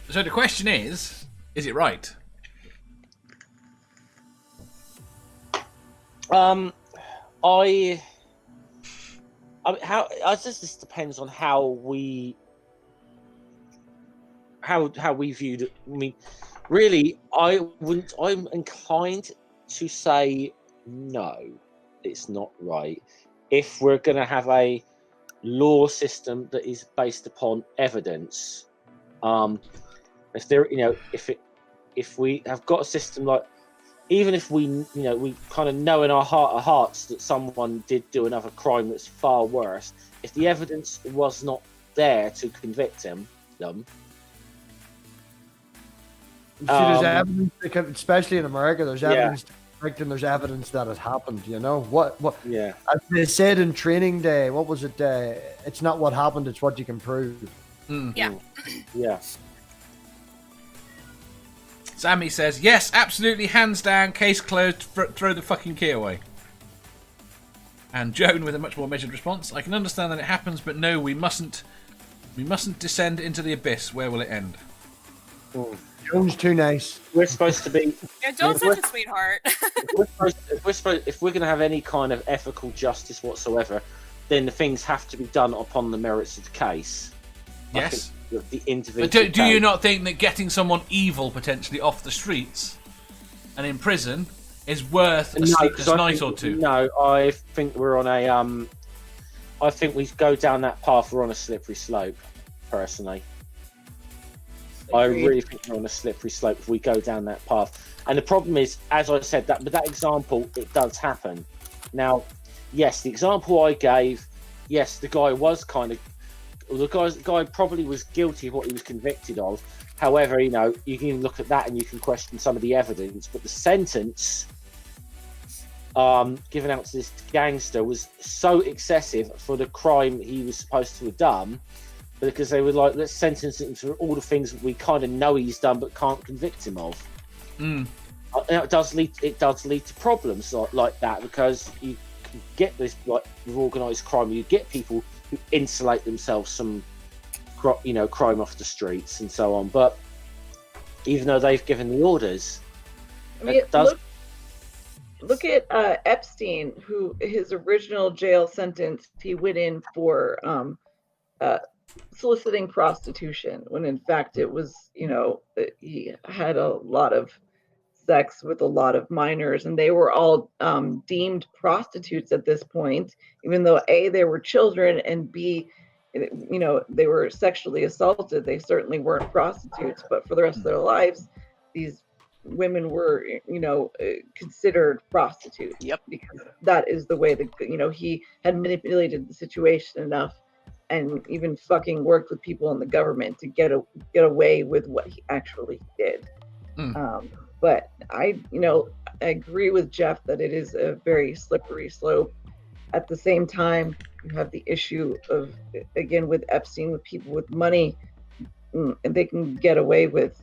So the question is it right? This depends on how we viewed it. I mean, really, I'm inclined to say no, it's not right. If we're going to have a law system that is based upon evidence, if we have got a system like, even if we kind of know in our heart of hearts that someone did do another crime that's far worse, if the evidence was not there to convict them. See, there's evidence, especially in America, there's evidence to convict and there's evidence that it happened, you know? What? Yeah. As they said in Training Day, what was it? It's not what happened, it's what you can prove. Yeah. Yeah. Sammy says, yes, absolutely, hands down, case closed, throw the fucking key away. And Joan with a much more measured response, I can understand that it happens, but no, we mustn't descend into the abyss. Where will it end? Joan's too nice. We're supposed to be... Yeah, Joan's such a sweetheart. if we're going to have any kind of ethical justice whatsoever, then the things have to be done upon the merits of the case. Yes. The individual. But do you not think that getting someone evil potentially off the streets and in prison is worth a sleepless night or two? No, I think we're on a I think we go down that path. We're on a slippery slope. Personally, I really think we're on a slippery slope if we go down that path. And the problem is, as I said, that with that example, it does happen. Now, yes, the example I gave, yes, the guy was kind of. The guy probably was guilty of what he was convicted of. However, you can look at that and you can question some of the evidence. But the sentence given out to this gangster was so excessive for the crime he was supposed to have done because they were like, let's sentence him for all the things that we kind of know he's done but can't convict him of. And it does lead to problems like that, because you can get this, like with organised crime, you get people who insulate themselves from crime off the streets and so on, but even though they've given the orders, I mean, look at Epstein, who his original jail sentence, he went in for soliciting prostitution, when in fact it was, he had a lot of sex with a lot of minors, and they were all deemed prostitutes at this point, even though A, they were children, and B, they were sexually assaulted. They certainly weren't prostitutes, but for the rest of their lives, these women were, considered prostitutes. Yep. Because that is the way that, he had manipulated the situation enough, and even fucking worked with people in the government to get away with what he actually did. But I agree with Jeff that it is a very slippery slope. At the same time, you have the issue of, again, with Epstein, with people with money, and they can get away with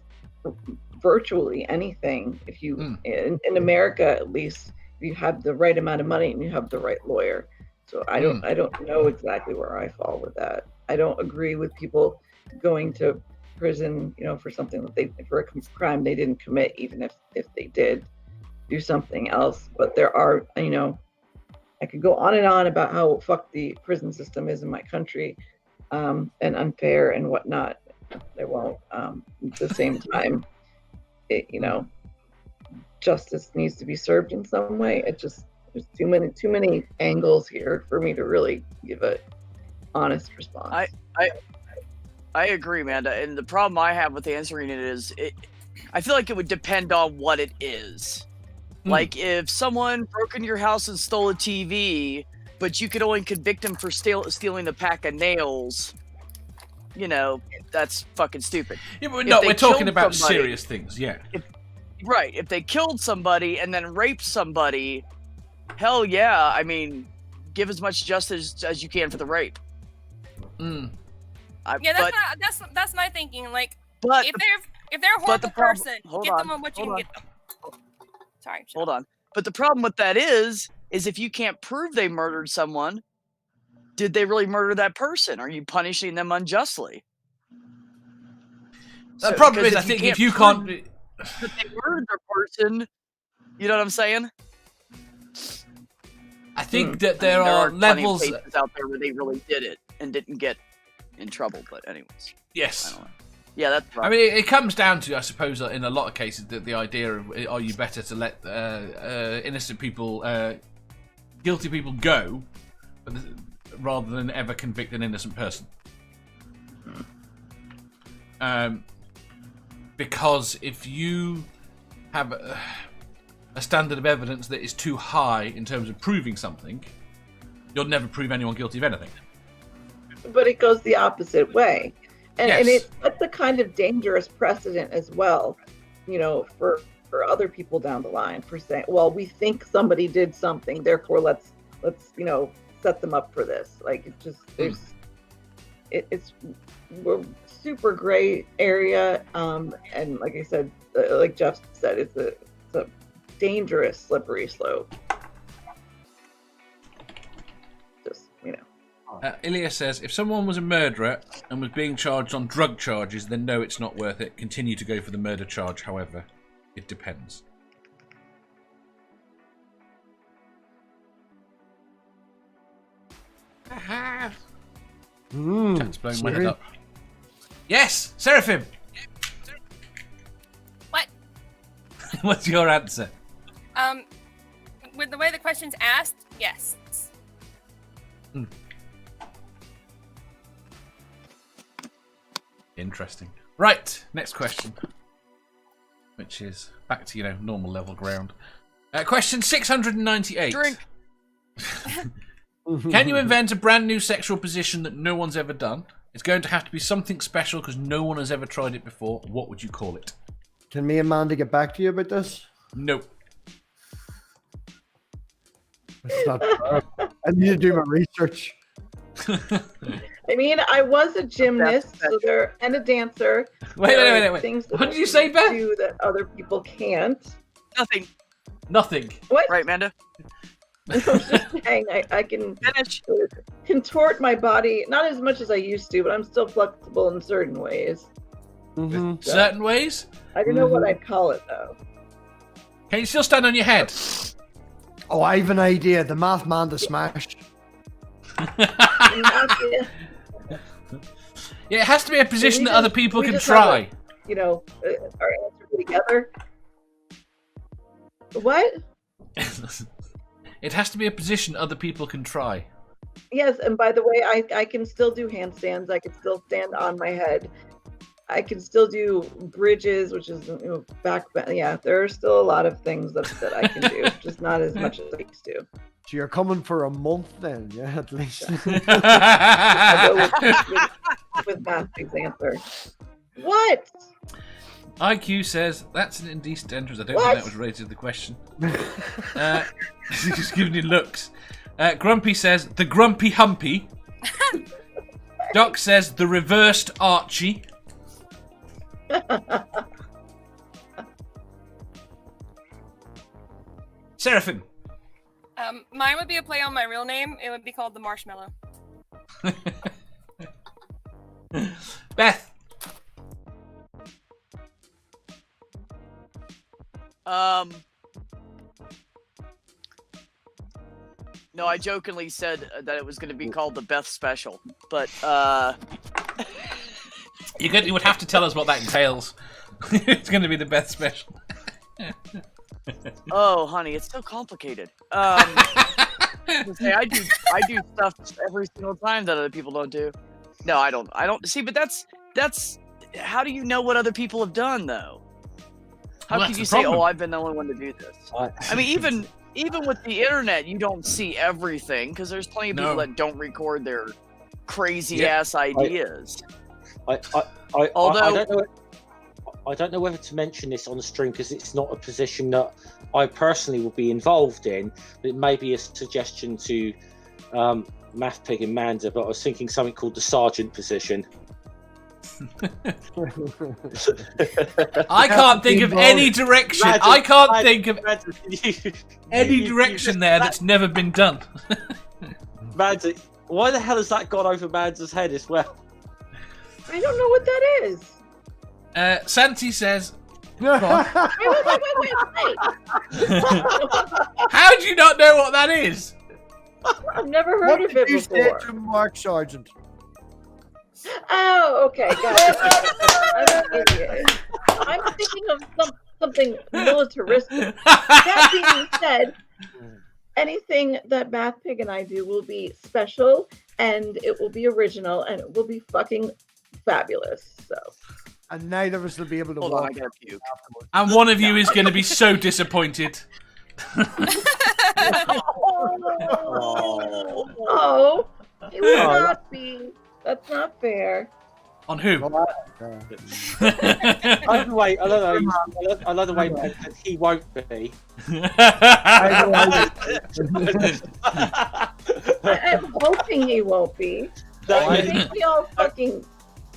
virtually anything. If you, in America at least, if you have the right amount of money and you have the right lawyer. So I don't know exactly where I fall with that. I don't agree with people going to prison, for something that for a crime they didn't commit, even if they did do something else. But there are, I could go on and on about how fucked the prison system is in my country, and unfair and whatnot. I won't. At the same time, justice needs to be served in some way. There's too many angles here for me to really give a honest response. I agree, Amanda. And the problem I have with answering it is, I feel like it would depend on what it is. Like if someone broke into your house and stole a TV, but you could only convict them for stealing a pack of nails, that's fucking stupid. Yeah, but no, we're talking about serious things, yeah. If they killed somebody and then raped somebody, hell yeah, I mean, give as much justice as you can for the rape. That's my thinking. Like, if they're a horrible person, get them on what you can get them. Sorry. Hold on. But the problem with that is if you can't prove they murdered someone, did they really murder that person? Are you punishing them unjustly? The problem is, I think if you can't... That they murdered their person, you know what I'm saying? I think that there are levels... Plenty of cases out there where they really did it and didn't get in trouble, but anyways. Yes. I don't know. Yeah, that's right. I mean, it comes down to, I suppose, in a lot of cases, that the idea of, are you better to let innocent people, guilty people go, rather than ever convict an innocent person? Because if you have a standard of evidence that is too high in terms of proving something, you'll never prove anyone guilty of anything. But it goes the opposite way. And, yes. And it sets a kind of dangerous precedent as well, for other people down the line, for saying, well, we think somebody did something, therefore let's set them up for this. Like, it just, it's we're super gray area. And like I said, like Jeff said, it's a dangerous, slippery slope. Ilya says, if someone was a murderer and was being charged on drug charges, then no, it's not worth it. Continue to go for the murder charge, however. It depends. Chat's blowing my head up. Yes! Seraphim! What? What's your answer? With the way the question's asked, yes. Interesting. Right, next question. Which is back to, normal level ground. Question 698. Drink. Can you invent a brand new sexual position that no one's ever done? It's going to have to be something special because no one has ever tried it before. What would you call it? Can me and Amanda get back to you about this? Nope. It's not I need to do my research. I mean, I was a gymnast, and a dancer. Wait. Things that What did you say, Beth? do that other people can't. Nothing. What? Right, Amanda? I'm just saying, I can contort my body, not as much as I used to, but I'm still flexible in certain ways. Mm-hmm. So, certain ways? I don't know what I'd call it, though. Can you still stand on your head? Oh, I have an idea. The math man to smash. Yeah, it has to be a position that other people can try. Our answer together. What? It has to be a position other people can try. Yes, and by the way, I can still do handstands. I can still stand on my head. I can still do bridges, which is back. Yeah, there are still a lot of things that I can do, just not as much as I used to. So you're coming for a month then, yeah, at least. I'll go with MathPig's answer. What? IQ says that's an indecent entrance. I don't think that was related to the question. Just giving you looks. Grumpy says the Grumpy Humpy. Doc says the reversed Archie. Seraphim. Mine would be a play on my real name. It would be called the Marshmallow. Beth. No, I jokingly said that it was going to be called the Beth Special, but You would have to tell us what that entails. It's going to be the Beth Special. Oh, honey, it's so complicated. I do stuff every single time that other people don't do. No, I don't see, but that's how do you know what other people have done though? How could you say, "Oh, I've been the only one to do this"? I mean, even with the internet, you don't see everything because there's plenty of people that don't record their crazy ass ideas. Although I don't know whether to mention this on the stream because it's not a position that I personally will be involved in. It may be a suggestion to MathPig and Manda, but I was thinking something called the sergeant position. I can't think of any direction. I can't think of any direction there that's never been done. Manda, why the hell has that gone over Manda's head as well? I don't know what that is. Santi says, Wait. how do you not know what that is? I've never heard of it before. What did you say to Mark Sargent? Oh, okay, got it. I'm an idiot. I'm thinking of something militaristic. That being said, anything that MathPig and I do will be special, and it will be original, and it will be fucking fabulous. So. And neither of us will be able to walk. And one of you is going to be so disappointed. Oh, it will not be. That's not fair. On who? I love the way that he won't be. I'm hoping he won't be. I think we all fucking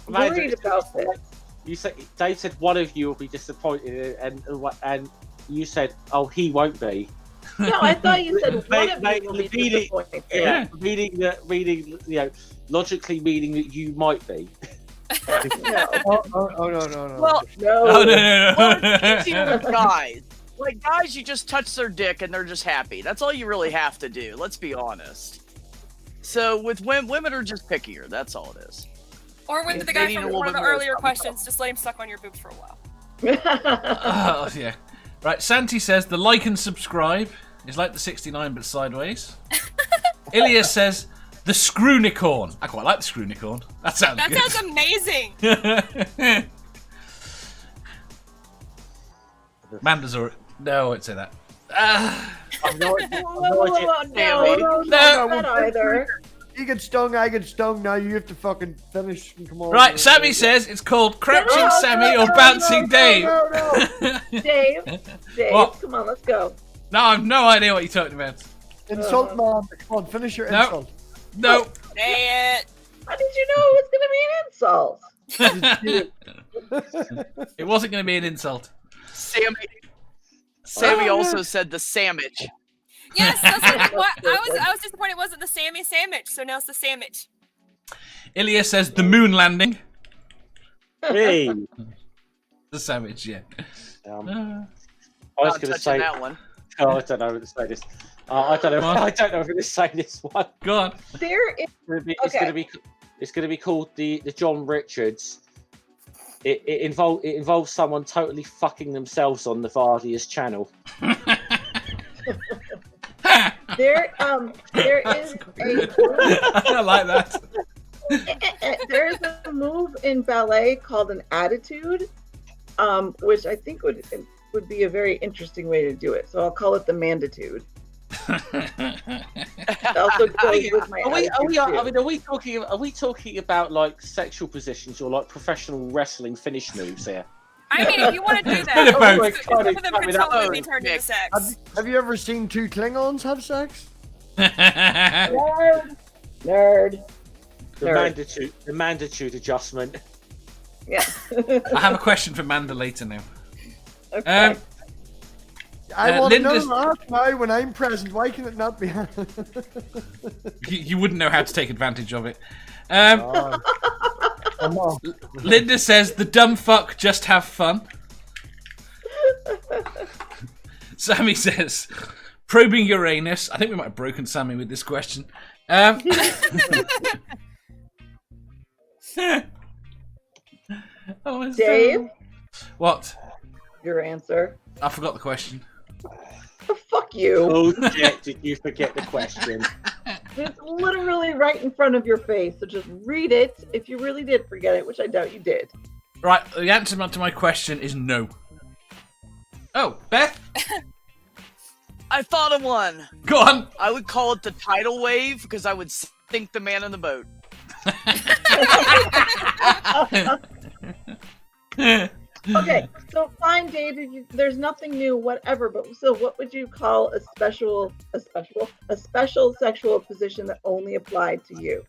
worried about this. You said Dave said one of you will be disappointed, and you said, "Oh, he won't be." No, I thought you said one of you will be disappointed. Yeah, reading, logically meaning that you might be. No. No. Well, no. Well, it's easy with guys. Like guys, you just touch their dick and they're just happy. That's all you really have to do. Let's be honest. So with women are just pickier. That's all it is. Or with the guy from one of the earlier questions, just let him suck on your boobs for a while. Oh, yeah. Right, Santi says, the like and subscribe is like the 69 but sideways. Ilya says, the screwnicorn. I quite like the screwnicorn. That sounds good. That sounds amazing. Manda's already... No, I won't say that. No, not either. You get stung, I get stung. Now you have to fucking finish and come on. Right, Sammy says it's called Crouching Sammy or Bouncing Dave. Dave, what? Come on, let's go. No, I have no idea what you're talking about. Insult man. Come on, finish your insult. No. Say it. How did you know it was going to be an insult? It wasn't going to be an insult. Sammy also said the sandwich. Yes, I was disappointed it wasn't the Sammy sandwich, so now it's the sandwich. Ilya says the moon landing. Hey. The sandwich, yeah. I was going to say that one. Oh, I don't know if to say this. I don't know. I don't know if to say this one. Go on. It's going to be called the John Richards. It involves someone totally fucking themselves on the Vardius channel. There is I like that. There's a move in ballet called an attitude, which I think would be a very interesting way to do it. So I'll call it the manditude. It also goes with my are we talking about like sexual positions or like professional wrestling finish moves here? I mean, if you want to do that, some of them could totally be turned into sex. Have you ever seen two Klingons have sex? Nerd. The manditude adjustment. Yeah. I have a question for Manda later now. Okay. I want to know that now when I'm present. Why can it not be? You wouldn't know how to take advantage of it. Linda says, the dumb fuck just have fun. Sammy says, probing Uranus. I think we might have broken Sammy with this question. Dave? What? Your answer. I forgot the question. Oh, fuck you. Oh, shit, did you forget the question? It's literally right in front of your face, so just read it if you really did forget it, which I doubt you did. Right, the answer to my question is no. Oh, Beth? I thought of one. Go on. I would call it the tidal wave because I would sink the man in the boat. Okay, so fine, Dave. There's nothing new, whatever. But so, what would you call a special sexual position that only applied to you?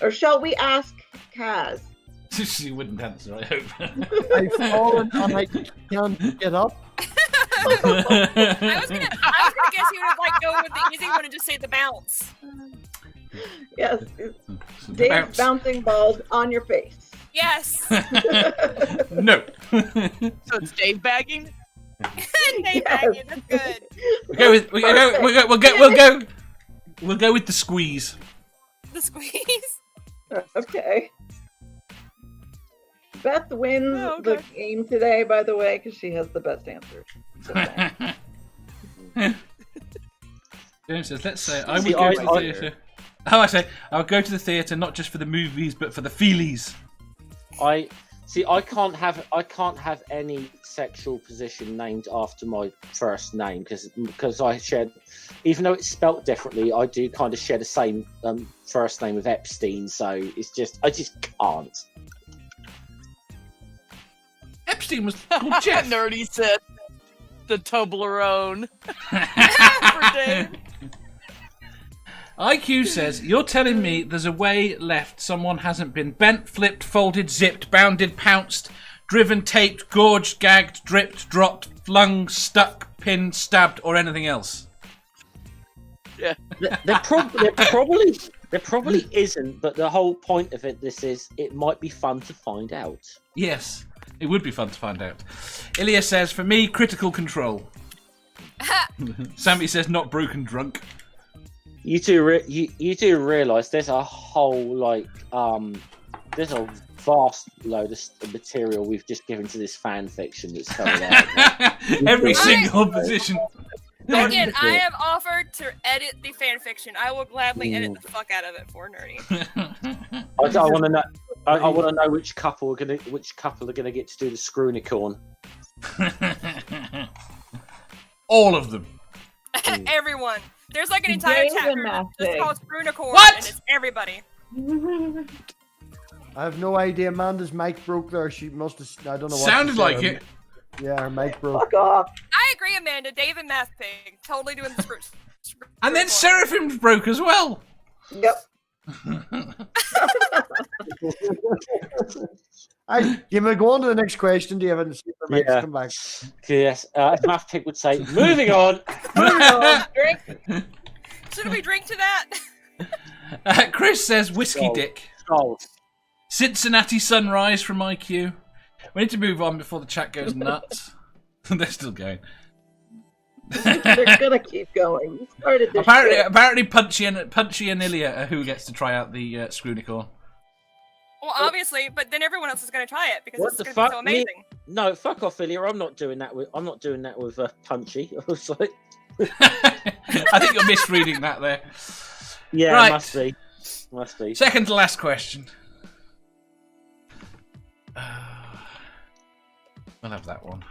Or shall we ask Kaz? She wouldn't answer, I hope. I've fallen and I can't get up. I was gonna guess you would like go with the easy one and just say the bounce. Yes, Dave's bouncing balls on your face. Yes. No. So it's Dave bagging. Dave bagging. That's good. We'll go with the squeeze. The squeeze. Okay. Beth wins the game today, by the way, because she has the best answer. James says, let's say I would go to the theatre. Oh, I say I would go to the theatre not just for the movies, but for the feelies. I can't have any sexual position named after my first name because I share, even though it's spelt differently, I do kind of share the same first name with Epstein. So I just can't. Epstein was called Jeff. Nerdy said the Toblerone. IQ says, you're telling me there's a way left someone hasn't been bent, flipped, folded, zipped, bounded, pounced, driven, taped, gorged, gagged, dripped, dropped, flung, stuck, pinned, stabbed, or anything else? Yeah. There probably isn't, but the whole point of it might be fun to find out. Yes, it would be fun to find out. Ilya says, for me, critical control. Sammy says, not broken drunk. You do realise there's a whole there's a vast load of material we've just given to this fan fiction that's coming out. Every single position. Again, I have offered to edit the fan fiction. I will gladly edit the fuck out of it for Nerdy. I want to know. I want to know which couple are gonna get to do the Scrunicorn. All of them. Everyone. There's like an entire chapter that's called Scrunicorn, and it's everybody. I have no idea. Amanda's mic broke there. She must have. I don't know. Sounded like it. Yeah, her mic broke. Fuck off. I agree, Amanda. Dave and MathPig totally doing the Scrunicorn. And then Seraphim broke as well. Yep. Go on to the next question. Do you have any super mates come back? Yes. MathPig would say, moving on. Moving on. Drink. Should we drink to that? Chris says whiskey dick. Cincinnati Sunrise from IQ. We need to move on before the chat goes nuts. They're still going. They're gonna keep going. We started this apparently Punchy and Ilya are who gets to try out the Screwnicorn. Well, obviously, but then everyone else is going to try it because it's going to be so amazing. No, fuck off, Ilya. I'm not doing that with Punchy. I was like, I think you're misreading that there. Yeah, right. Must be. Second to last question. I'll have that one.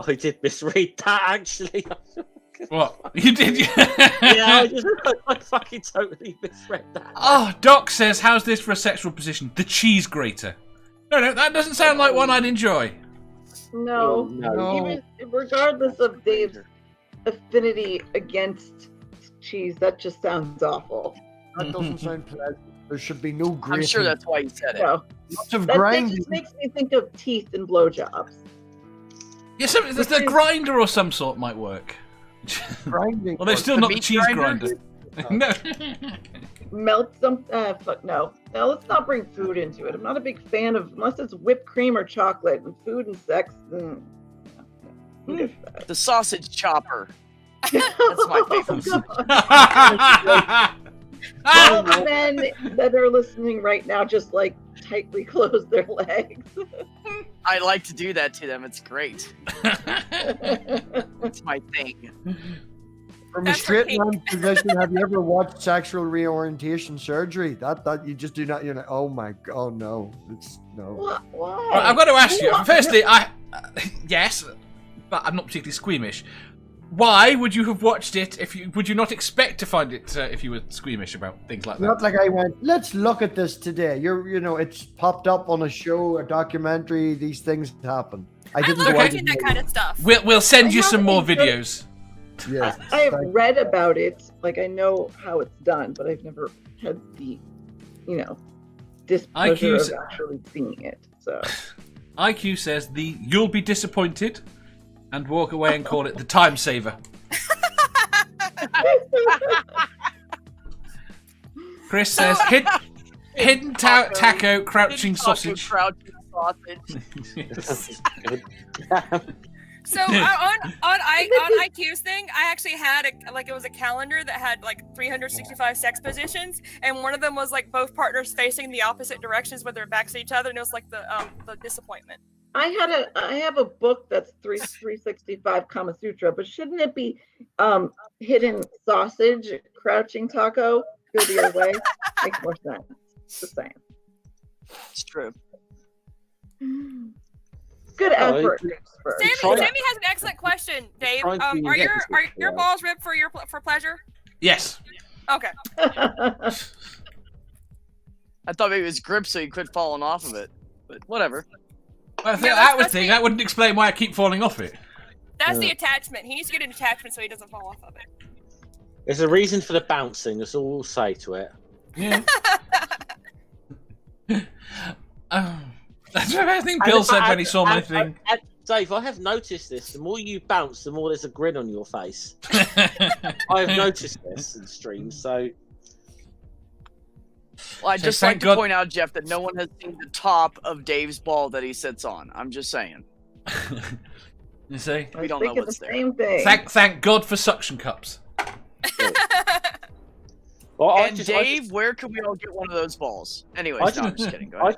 I did misread that, actually. What? You did? Yeah, I fucking totally misread that. Oh, Doc says, how's this for a sexual position? The cheese grater. No, that doesn't sound like one I'd enjoy. No. Even regardless of Dave's affinity against cheese, that just sounds awful. That doesn't sound pleasant. There should be no grating. I'm sure that's why you said it. No. Lots of That grinding. just makes me think of teeth and blowjobs. Yeah, the grinder or some sort might work. Grinding. Well, they're still not the cheese grinder. No. Melt some. Fuck no. Now let's not bring food into it. I'm not a big fan of unless it's whipped cream or chocolate and food and sex. The sausage chopper. That's my favorite. All the men that are listening right now just like tightly close their legs. I like to do that to them. It's great. It's my thing. From a straight man position, have you ever watched Sexual Reorientation Surgery? That you just do not. You're like, oh my god, no, it's no. Why? I've got to ask you. Firstly, yes, but I'm not particularly squeamish. Why would you have watched it would you not expect to find it if you were squeamish about things like that? Not like I went, let's look at this today. It's popped up on a show, a documentary, these things happen. I didn't love go watching that kind of stuff. We'll send you some more videos. Yes. I have read about it, like I know how it's done, but I've never had the, displeasure of actually seeing it. So IQ says you'll be disappointed and walk away and call it the time saver. Chris says hidden taco, crouching sausage. Crouching sausage. Yes. So on IQ's thing, I actually had it was a calendar that had like 365 sex positions, and one of them was like both partners facing the opposite directions with their backs to each other, and it was like the disappointment. I have a book that's 365 Kama Sutra, but shouldn't it be hidden sausage, crouching taco, go the other way? Makes more sense. It's the same. It's true. Good effort. Sammy has an excellent question, Dave. Are your balls ripped for pleasure? Yes. Okay. I thought maybe it was grip so you quit falling off of it, but whatever. Well, that wouldn't explain why I keep falling off it. That's the attachment. He needs to get an attachment so he doesn't fall off of it. There's a reason for the bouncing. That's all we'll say to it. Yeah. That's what I think Bill said when he saw my thing. Dave, I have noticed this. The more you bounce, the more there's a grin on your face. I have noticed this in streams, so... Well, I'd just like to point out, Jeff, that no one has seen the top of Dave's ball that he sits on. I'm just saying. You see? We don't know what's there. Same thing. Thank God for suction cups. Well, Dave, where can we all get one of those balls? Anyways, I'm just kidding. Go ahead.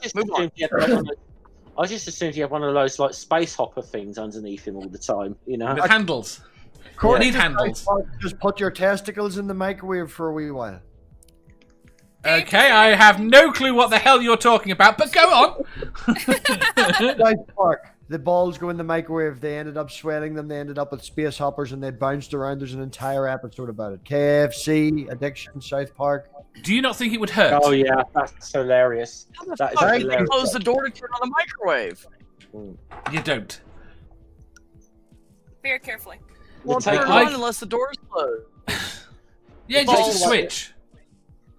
I just assumed you had one of those like space hopper things underneath him all the time, With handles. You need handles. Just put your testicles in the microwave for a wee while. Okay, I have no clue what the hell you're talking about, but go on. South Park. The balls go in the microwave. They ended up swelling them. They ended up with space hoppers, and they bounced around. There's an entire episode about it. KFC, addiction, South Park. Do you not think it would hurt? Oh yeah, that's hilarious. How the fuck do you close the door to turn on the microwave? You don't. Very carefully. Well, turn it on unless the door is closed. Yeah, just a switch.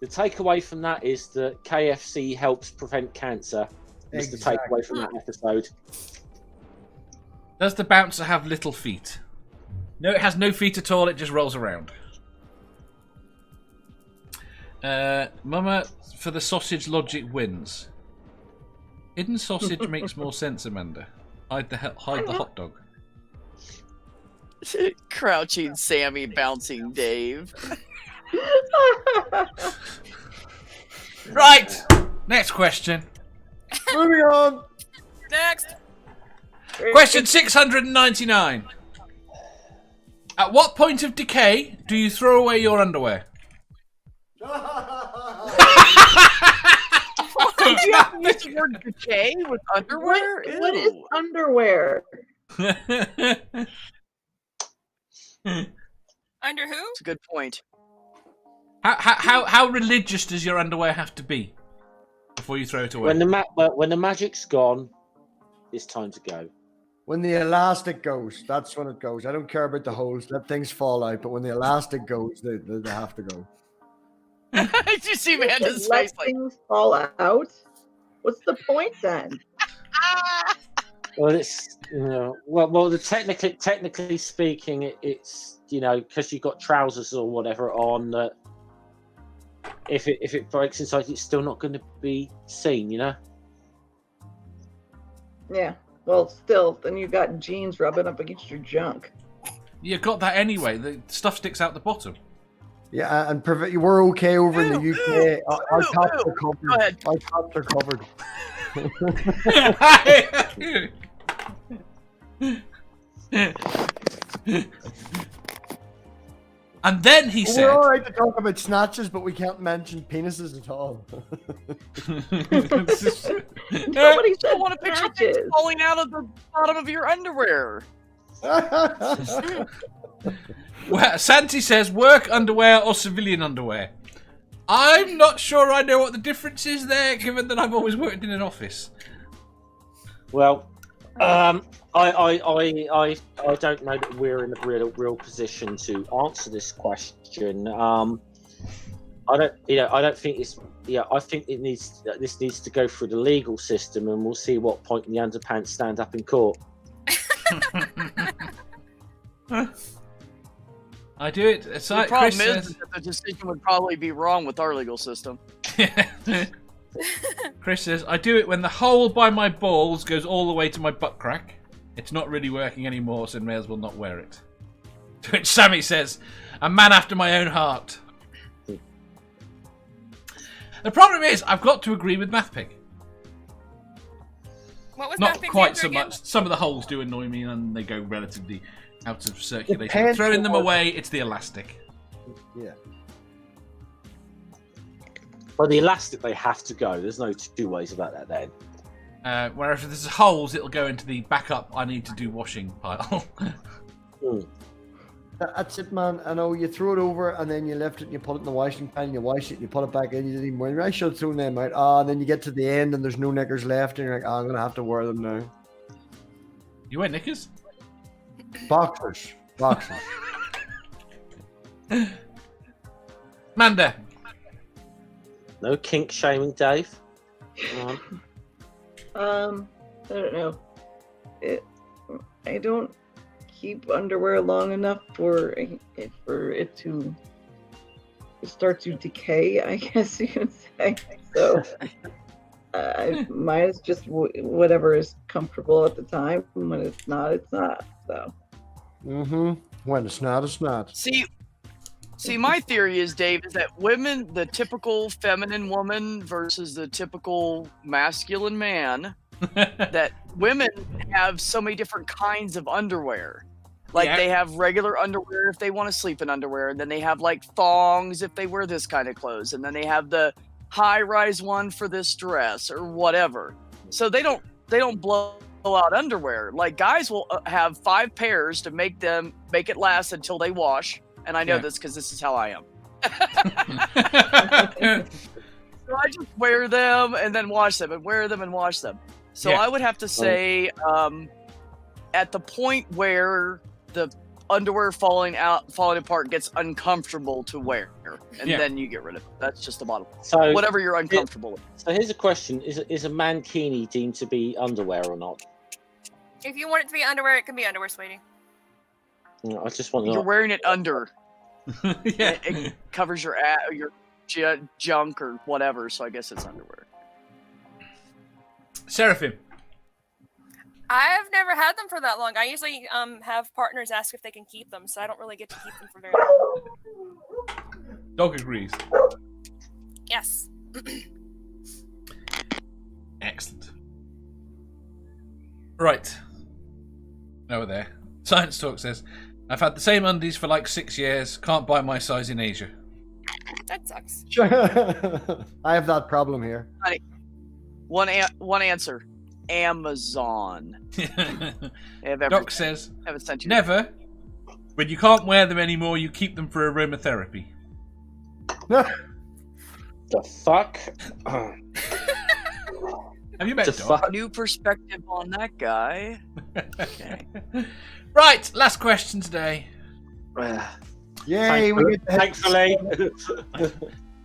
The takeaway from that is that KFC helps prevent cancer. That's the takeaway from that episode. Does the bouncer have little feet? No, it has no feet at all. It just rolls around. Mama, for the sausage logic wins. Hidden sausage makes more sense, Amanda. Hide the hot dog. Crouching Sammy, bouncing Dave. Right. Next question. Moving on. Next. Question 699. At what point of decay do you throw away your underwear? Did you have to use the word decay with underwear? What is underwear? Under who? That's a good point. How religious does your underwear have to be before you throw it away? When the magic's gone, it's time to go. When the elastic goes, that's when it goes. I don't care about the holes. Let things fall out. But when the elastic goes, they have to go. Did you see Amanda's Let face? Like, things fall out? What's the point then? Well, it's well, technically speaking, it's because you've got trousers or whatever on. If it breaks inside, it's still not going to be seen, Yeah. Well, still, then you got jeans rubbing up against your junk. You got that anyway. The stuff sticks out the bottom. Yeah, and we're okay over in the UK. Our tops are covered. Go ahead. Our tops are covered. And then he said... We're all right to talk about snatches, but we can't mention penises at all. Nobody said I want to picture things falling out of the bottom of your underwear. Well, Santi says work underwear or civilian underwear. I'm not sure I know what the difference is there, given that I've always worked in an office. Well, I don't know that we're in a real position to answer this question. I don't think it's. Yeah, I think this needs to go through the legal system, and we'll see what point the underpants stand up in court. I do it. It's The like problem Chris is says, that the decision would probably be wrong with our legal system. Chris says, I do it when the hole by my balls goes all the way to my butt crack. It's not really working anymore, so may as well not wear it. To which Sammy says, a man after my own heart. The problem is, I've got to agree with MathPig. What was Not MathPig's quite answer so again? much. Some of the holes do annoy me, and they go relatively out of circulation. Throwing them away, it's the elastic. Yeah. Well, the elastic, they have to go. There's no two ways about that then. Whereas if there's holes, it'll go into the backup I need to do washing pile. That's it, man. I know you throw it over and then you lift it and you put it in the washing pan, you wash it, and you put it back in, you didn't even wear it. I should have thrown them out. And then you get to the end and there's no knickers left and you're like, I'm going to have to wear them now. You wear knickers? Boxers. Manda. No kink shaming, Dave. I don't know. I don't keep underwear long enough for it to start to decay, I guess you could say. So mine is just whatever is comfortable at the time. When it's not, it's not. So. When it's not, it's not. See, my theory is, Dave, is that women, the typical feminine woman versus the typical masculine man, that women have so many different kinds of underwear. Like, they have regular underwear if they want to sleep in underwear, and then they have, like, thongs if they wear this kind of clothes, and then they have the high-rise one for this dress or whatever. So they don't blow out underwear. Like, guys will have 5 pairs to make it last until they wash. And I know this because this is how I am. So I just wear them and then wash them and wear them and wash them. So I would have to say at the point where the underwear falling apart gets uncomfortable to wear, and then you get rid of it. That's just the bottom. So whatever you're uncomfortable with. So here's a question: Is a mankini deemed to be underwear or not? If you want it to be underwear, it can be underwear, sweetie. I just want to. You're wearing it under. Yeah. It covers your junk or whatever, so I guess it's underwear. Seraphim. I've never had them for that long. I usually have partners ask if they can keep them, so I don't really get to keep them for very long. Dog agrees. Yes. Excellent. Right. Over there. Science Talk says, I've had the same undies for like 6 years. Can't buy my size in Asia. That sucks. I have that problem here. One answer. Amazon. Doc says, haven't sent you never. When you can't wear them anymore, you keep them for aromatherapy. The fuck? Have you met Doc? New perspective on that guy. Okay. Right, last question today. Yay, thankfully.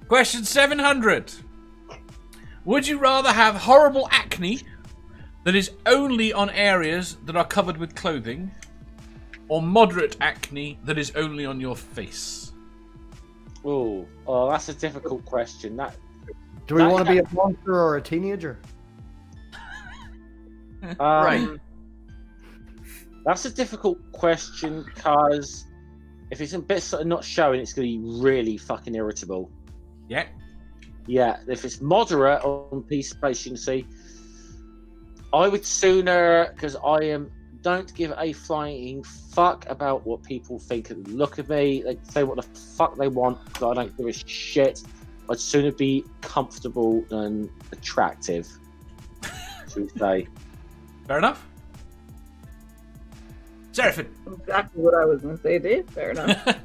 Question 700. Would you rather have horrible acne that is only on areas that are covered with clothing, or moderate acne that is only on your face? Oh, that's a difficult question. Do we want to be a monster or a teenager? Right. That's a difficult question because if it's a bit sort of not showing, it's going to be really fucking irritable. Yeah. Yeah, if it's moderate on piece of space, you can see. I would sooner, because don't give a flying fuck about what people think of the look of me. They say what the fuck they want, but I don't give a shit. I'd sooner be comfortable than attractive, should we say. Fair enough. Seraphim. Exactly what I was going to say, Dave. Fair enough.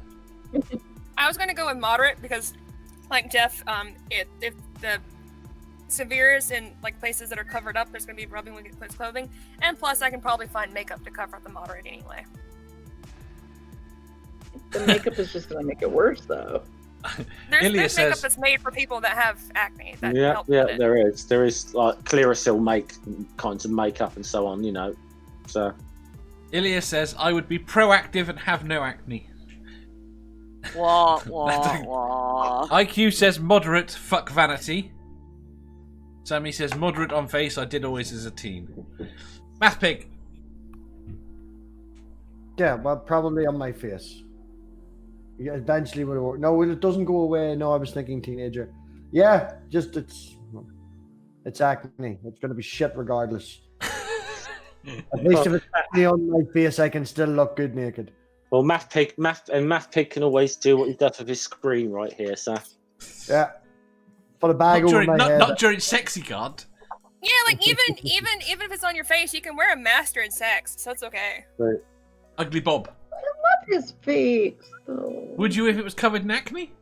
I was going to go with moderate because, like Jeff, if the severes in like places that are covered up, there's going to be rubbing with clothing, and plus I can probably find makeup to cover up the moderate anyway. The makeup is just going to make it worse, though. There's makeup that's made for people that have acne. That helps with it. There is. There is like Clearasil kinds of makeup and so on, you know. So. Ilya says, I would be proactive and have no acne. Wah, wah, wah. IQ says moderate, fuck vanity. Sammy says moderate on face, I did always as a teen. MathPig. Yeah, well, probably on my face. Yeah, eventually would work. No, it doesn't go away. No, I was thinking teenager. Yeah, just it's acne. It's going to be shit regardless. At least if it's acne on my face, I can still look good naked. Well, MathPig can always do what he does with his screen right here, so. Yeah. Put a bag over my head. Not during sexy god. Yeah, like even if it's on your face, you can wear a mask during sex, so it's okay. Right. Ugly Bob. I love his face, though. Would you if it was covered in acne?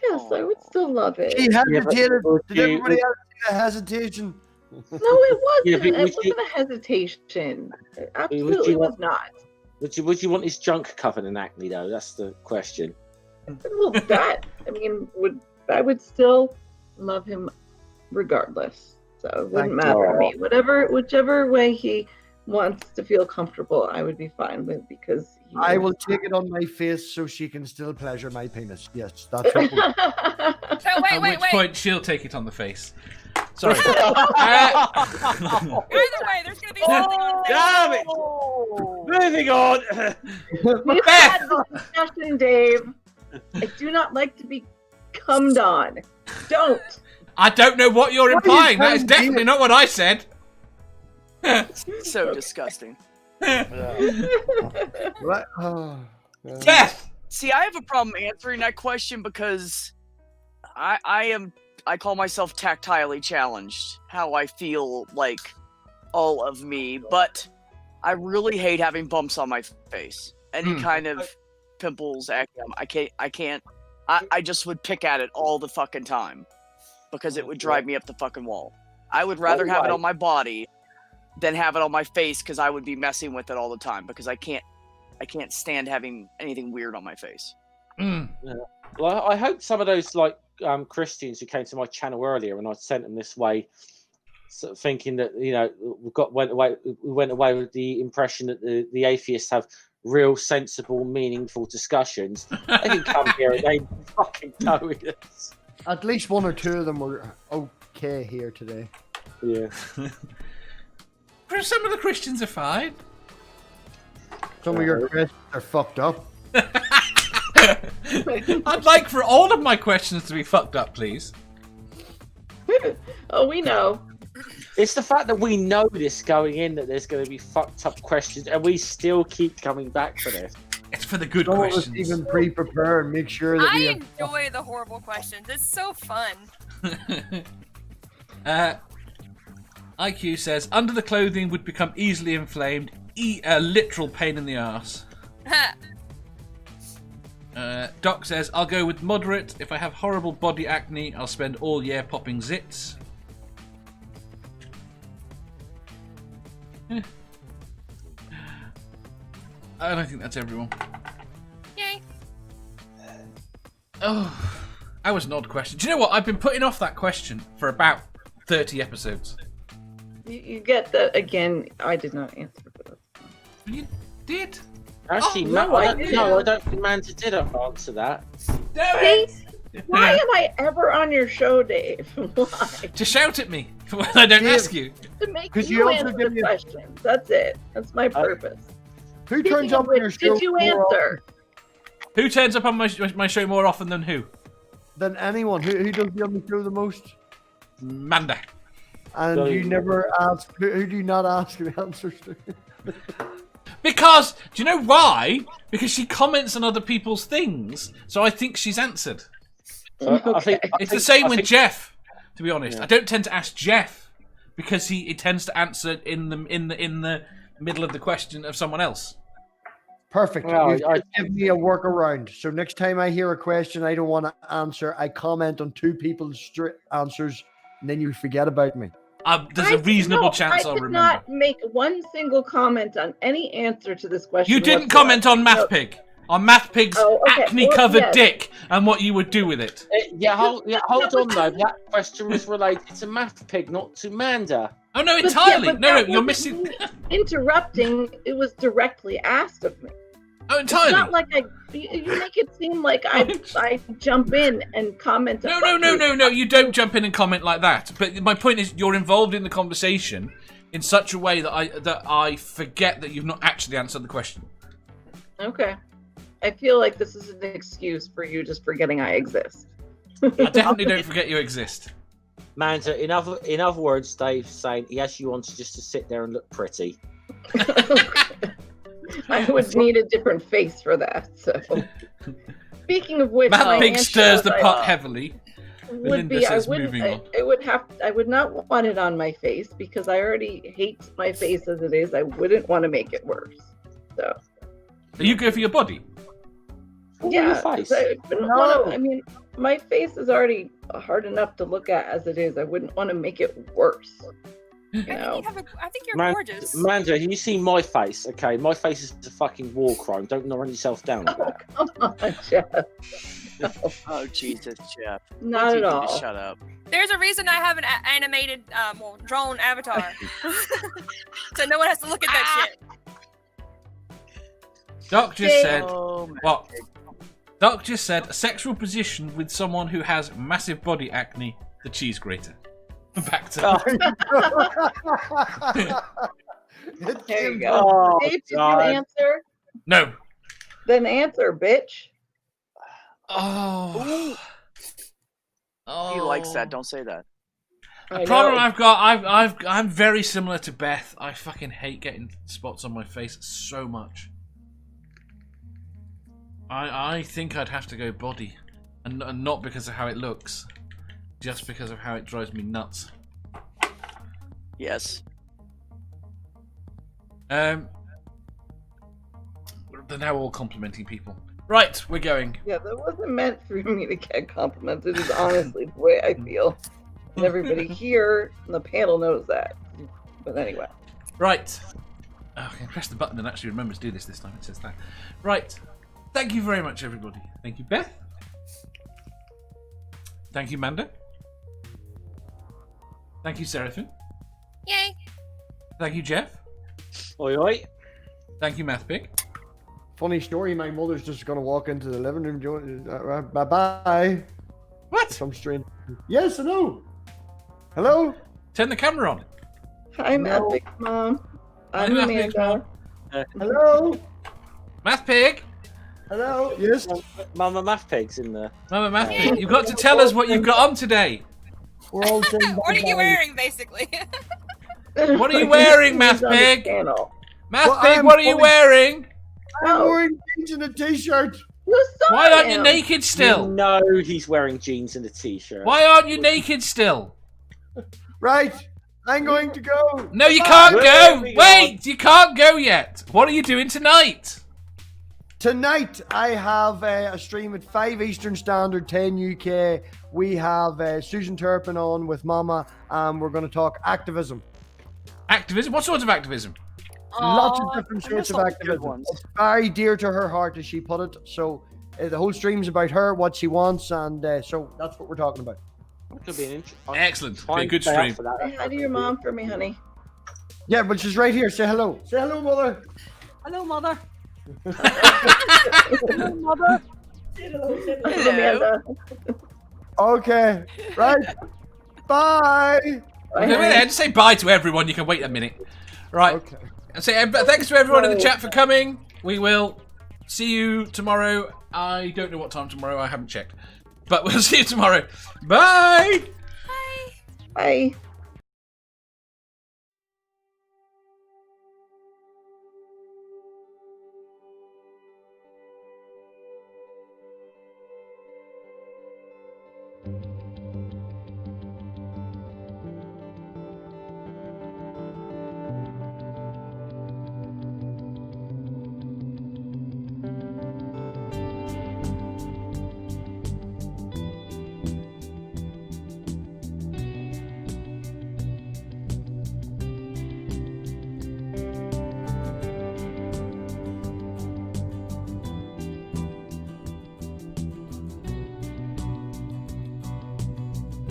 Yes, I would still love it. She hesitated. Did everybody else see the hesitation? No, it wasn't. It wasn't a hesitation. It absolutely was not. Would you want his junk covered in acne, though? That's the question. Well, I would still love him regardless. So it wouldn't matter to me. Whichever way he wants to feel comfortable, I would be fine with because I will take it on my face so she can still pleasure my penis. Yes, that's what we'll So At which point she'll take it on the face. Sorry. Either way, there's going to be something on there. Damn it! Moving on. We've had this discussion, Dave. I do not like to be cummed on. Don't. I don't know what you're implying. That is definitely not what I said. So disgusting. What? Beth! See, I have a problem answering that question because I call myself tactilely challenged, how I feel like all of me, but I really hate having bumps on my face. Any kind of pimples, acne, I just would pick at it all the fucking time because it would drive me up the fucking wall. I would rather have it on my body than have it on my face because I would be messing with it all the time because I can't I can't stand having anything weird on my face. Yeah. Well, I hope some of those like Christians who came to my channel earlier and I sent them this way, sort of thinking that we went away with the impression that the atheists have real, sensible, meaningful discussions. They can come here and they fucking go with us. At least one or two of them were okay here today. Yeah. Some of the Christians are fine. Some of your questions are fucked up. I'd like for all of my questions to be fucked up, please. Oh, we know. It's the fact that we know this going in, that there's going to be fucked up questions, and we still keep coming back for this. It's for the good Some questions. of us even pre-prepare and make sure that we enjoy the horrible questions. It's so fun. IQ says, under the clothing would become easily inflamed. A literal pain in the arse. Doc says, I'll go with moderate. If I have horrible body acne, I'll spend all year popping zits. I don't think that's everyone. Yay. Oh, that was an odd question. Do you know what? I've been putting off that question for about 30 episodes. You get that again. I did not answer for this. You did? Actually, no, I don't think Manta did answer that. Why am I ever on your show, Dave? Why? To shout at me when I don't ask you. To make you answer the questions. That's it. That's my purpose. Who turns up on your show? Did you answer? Who turns up on my show more often than who? Than anyone. Who does the on the show the most? Manda. And you never ask. Who do you not ask the answers to? Because, do you know why? Because she comments on other people's things, so I think she's answered. It's the same with Jeff, to be honest. Yeah. I don't tend to ask Jeff because he tends to answer in the middle of the question of someone else. Perfect. Well, give me a workaround. So next time I hear a question I don't want to answer, I comment on two people's answers, and then you forget about me. There's a reasonable chance I'll remember. I did not make one single comment on any answer to this question. You didn't comment on MathPig. On MathPig's acne-covered dick and what you would do with it. Hold on though. That question was related to MathPig, not to Manda. Oh no, entirely. No, you're missing. Interrupting. It was directly asked of me. Oh, entirely. It's not like you make it seem like I jump in and comment. No. You don't jump in and comment like that. But my point is, you're involved in the conversation in such a way that I forget that you've not actually answered the question. Okay. I feel like this is an excuse for you just forgetting I exist. I definitely don't forget you exist. Manta, in other words, Dave's saying he actually wants just to sit there and look pretty. I would need a different face for that. So, speaking of which, MathPig stirs the pot heavily. I would not want it on my face because I already hate my face as it is. I wouldn't want to make it worse. So, you go for your body. Yeah, I mean, my face is already hard enough to look at as it is. I wouldn't want to make it worse. You know? I think you're gorgeous. Manda, you see my face, okay? My face is a fucking war crime. Don't run yourself down with that. Come on, Jeff. Oh, Jesus, Jeff. Not at all. Shut up. There's a reason I have an animated, drawn avatar. So no one has to look at that shit. Doc just said, what? Doc just said, a sexual position with someone who has massive body acne, the cheese grater. Back to There you go. Dave, did you answer? No. Then answer, bitch. Oh. He likes that. Don't say that. The problem I've got, I'm very similar to Beth. I fucking hate getting spots on my face so much. I think I'd have to go body, and not because of how it looks. Just because of how it drives me nuts. Yes. They're now all complimenting people. Right, we're going. Yeah, that wasn't meant for me to get compliments. It is honestly the way I feel. And everybody here on the panel knows that. But anyway. Right. Okay, press the button and actually remember to do this time. It says that. Right. Thank you very much, everybody. Thank you, Beth. Thank you, Manda. Thank you, Seraphim. Yay. Thank you, Jeff. Oi, oi. Thank you, MathPig. Funny story, my mother's just going to walk into the living room. Bye-bye. What? Some strange... Yes, hello. Hello? Turn the camera on. Hi, MathPig Mom. I'm Amanda. Hello? MathPig. Hello? Yes? Mama MathPig's in there. Mama MathPig, you've got to tell us what you've got on today. We're all saying what are you wearing, basically? What are you wearing, MathPig? MathPig, what are you wearing? I'm wearing jeans and a t-shirt. Why aren't you naked still? You know he's wearing jeans and a t-shirt. Why aren't you naked still? Right. I'm going to go. No, you can't go. Wait, you can't go yet. What are you doing tonight? Tonight, I have a stream at 5 Eastern Standard, 10 UK. We have Susan Turpin on with Mama, and we're going to talk activism. Activism? What sort of activism? Lots of different sorts of activism. It's very dear to her heart, as she put it. So the whole stream's about her, what she wants, and so that's what we're talking about. Could be an excellent. Be a good stream. Say hi to your mom for me, honey. Yeah, but she's right here. Say hello. Say hello, Mother. Hello, Mother. Hello, Mother. Hello. Okay. Right. Bye. Okay, wait there. Just say bye to everyone. You can wait a minute. Right. Okay. So, thanks to everyone in the chat for coming. We will see you tomorrow. I don't know what time tomorrow. I haven't checked. But we'll see you tomorrow. Bye. Bye. Bye.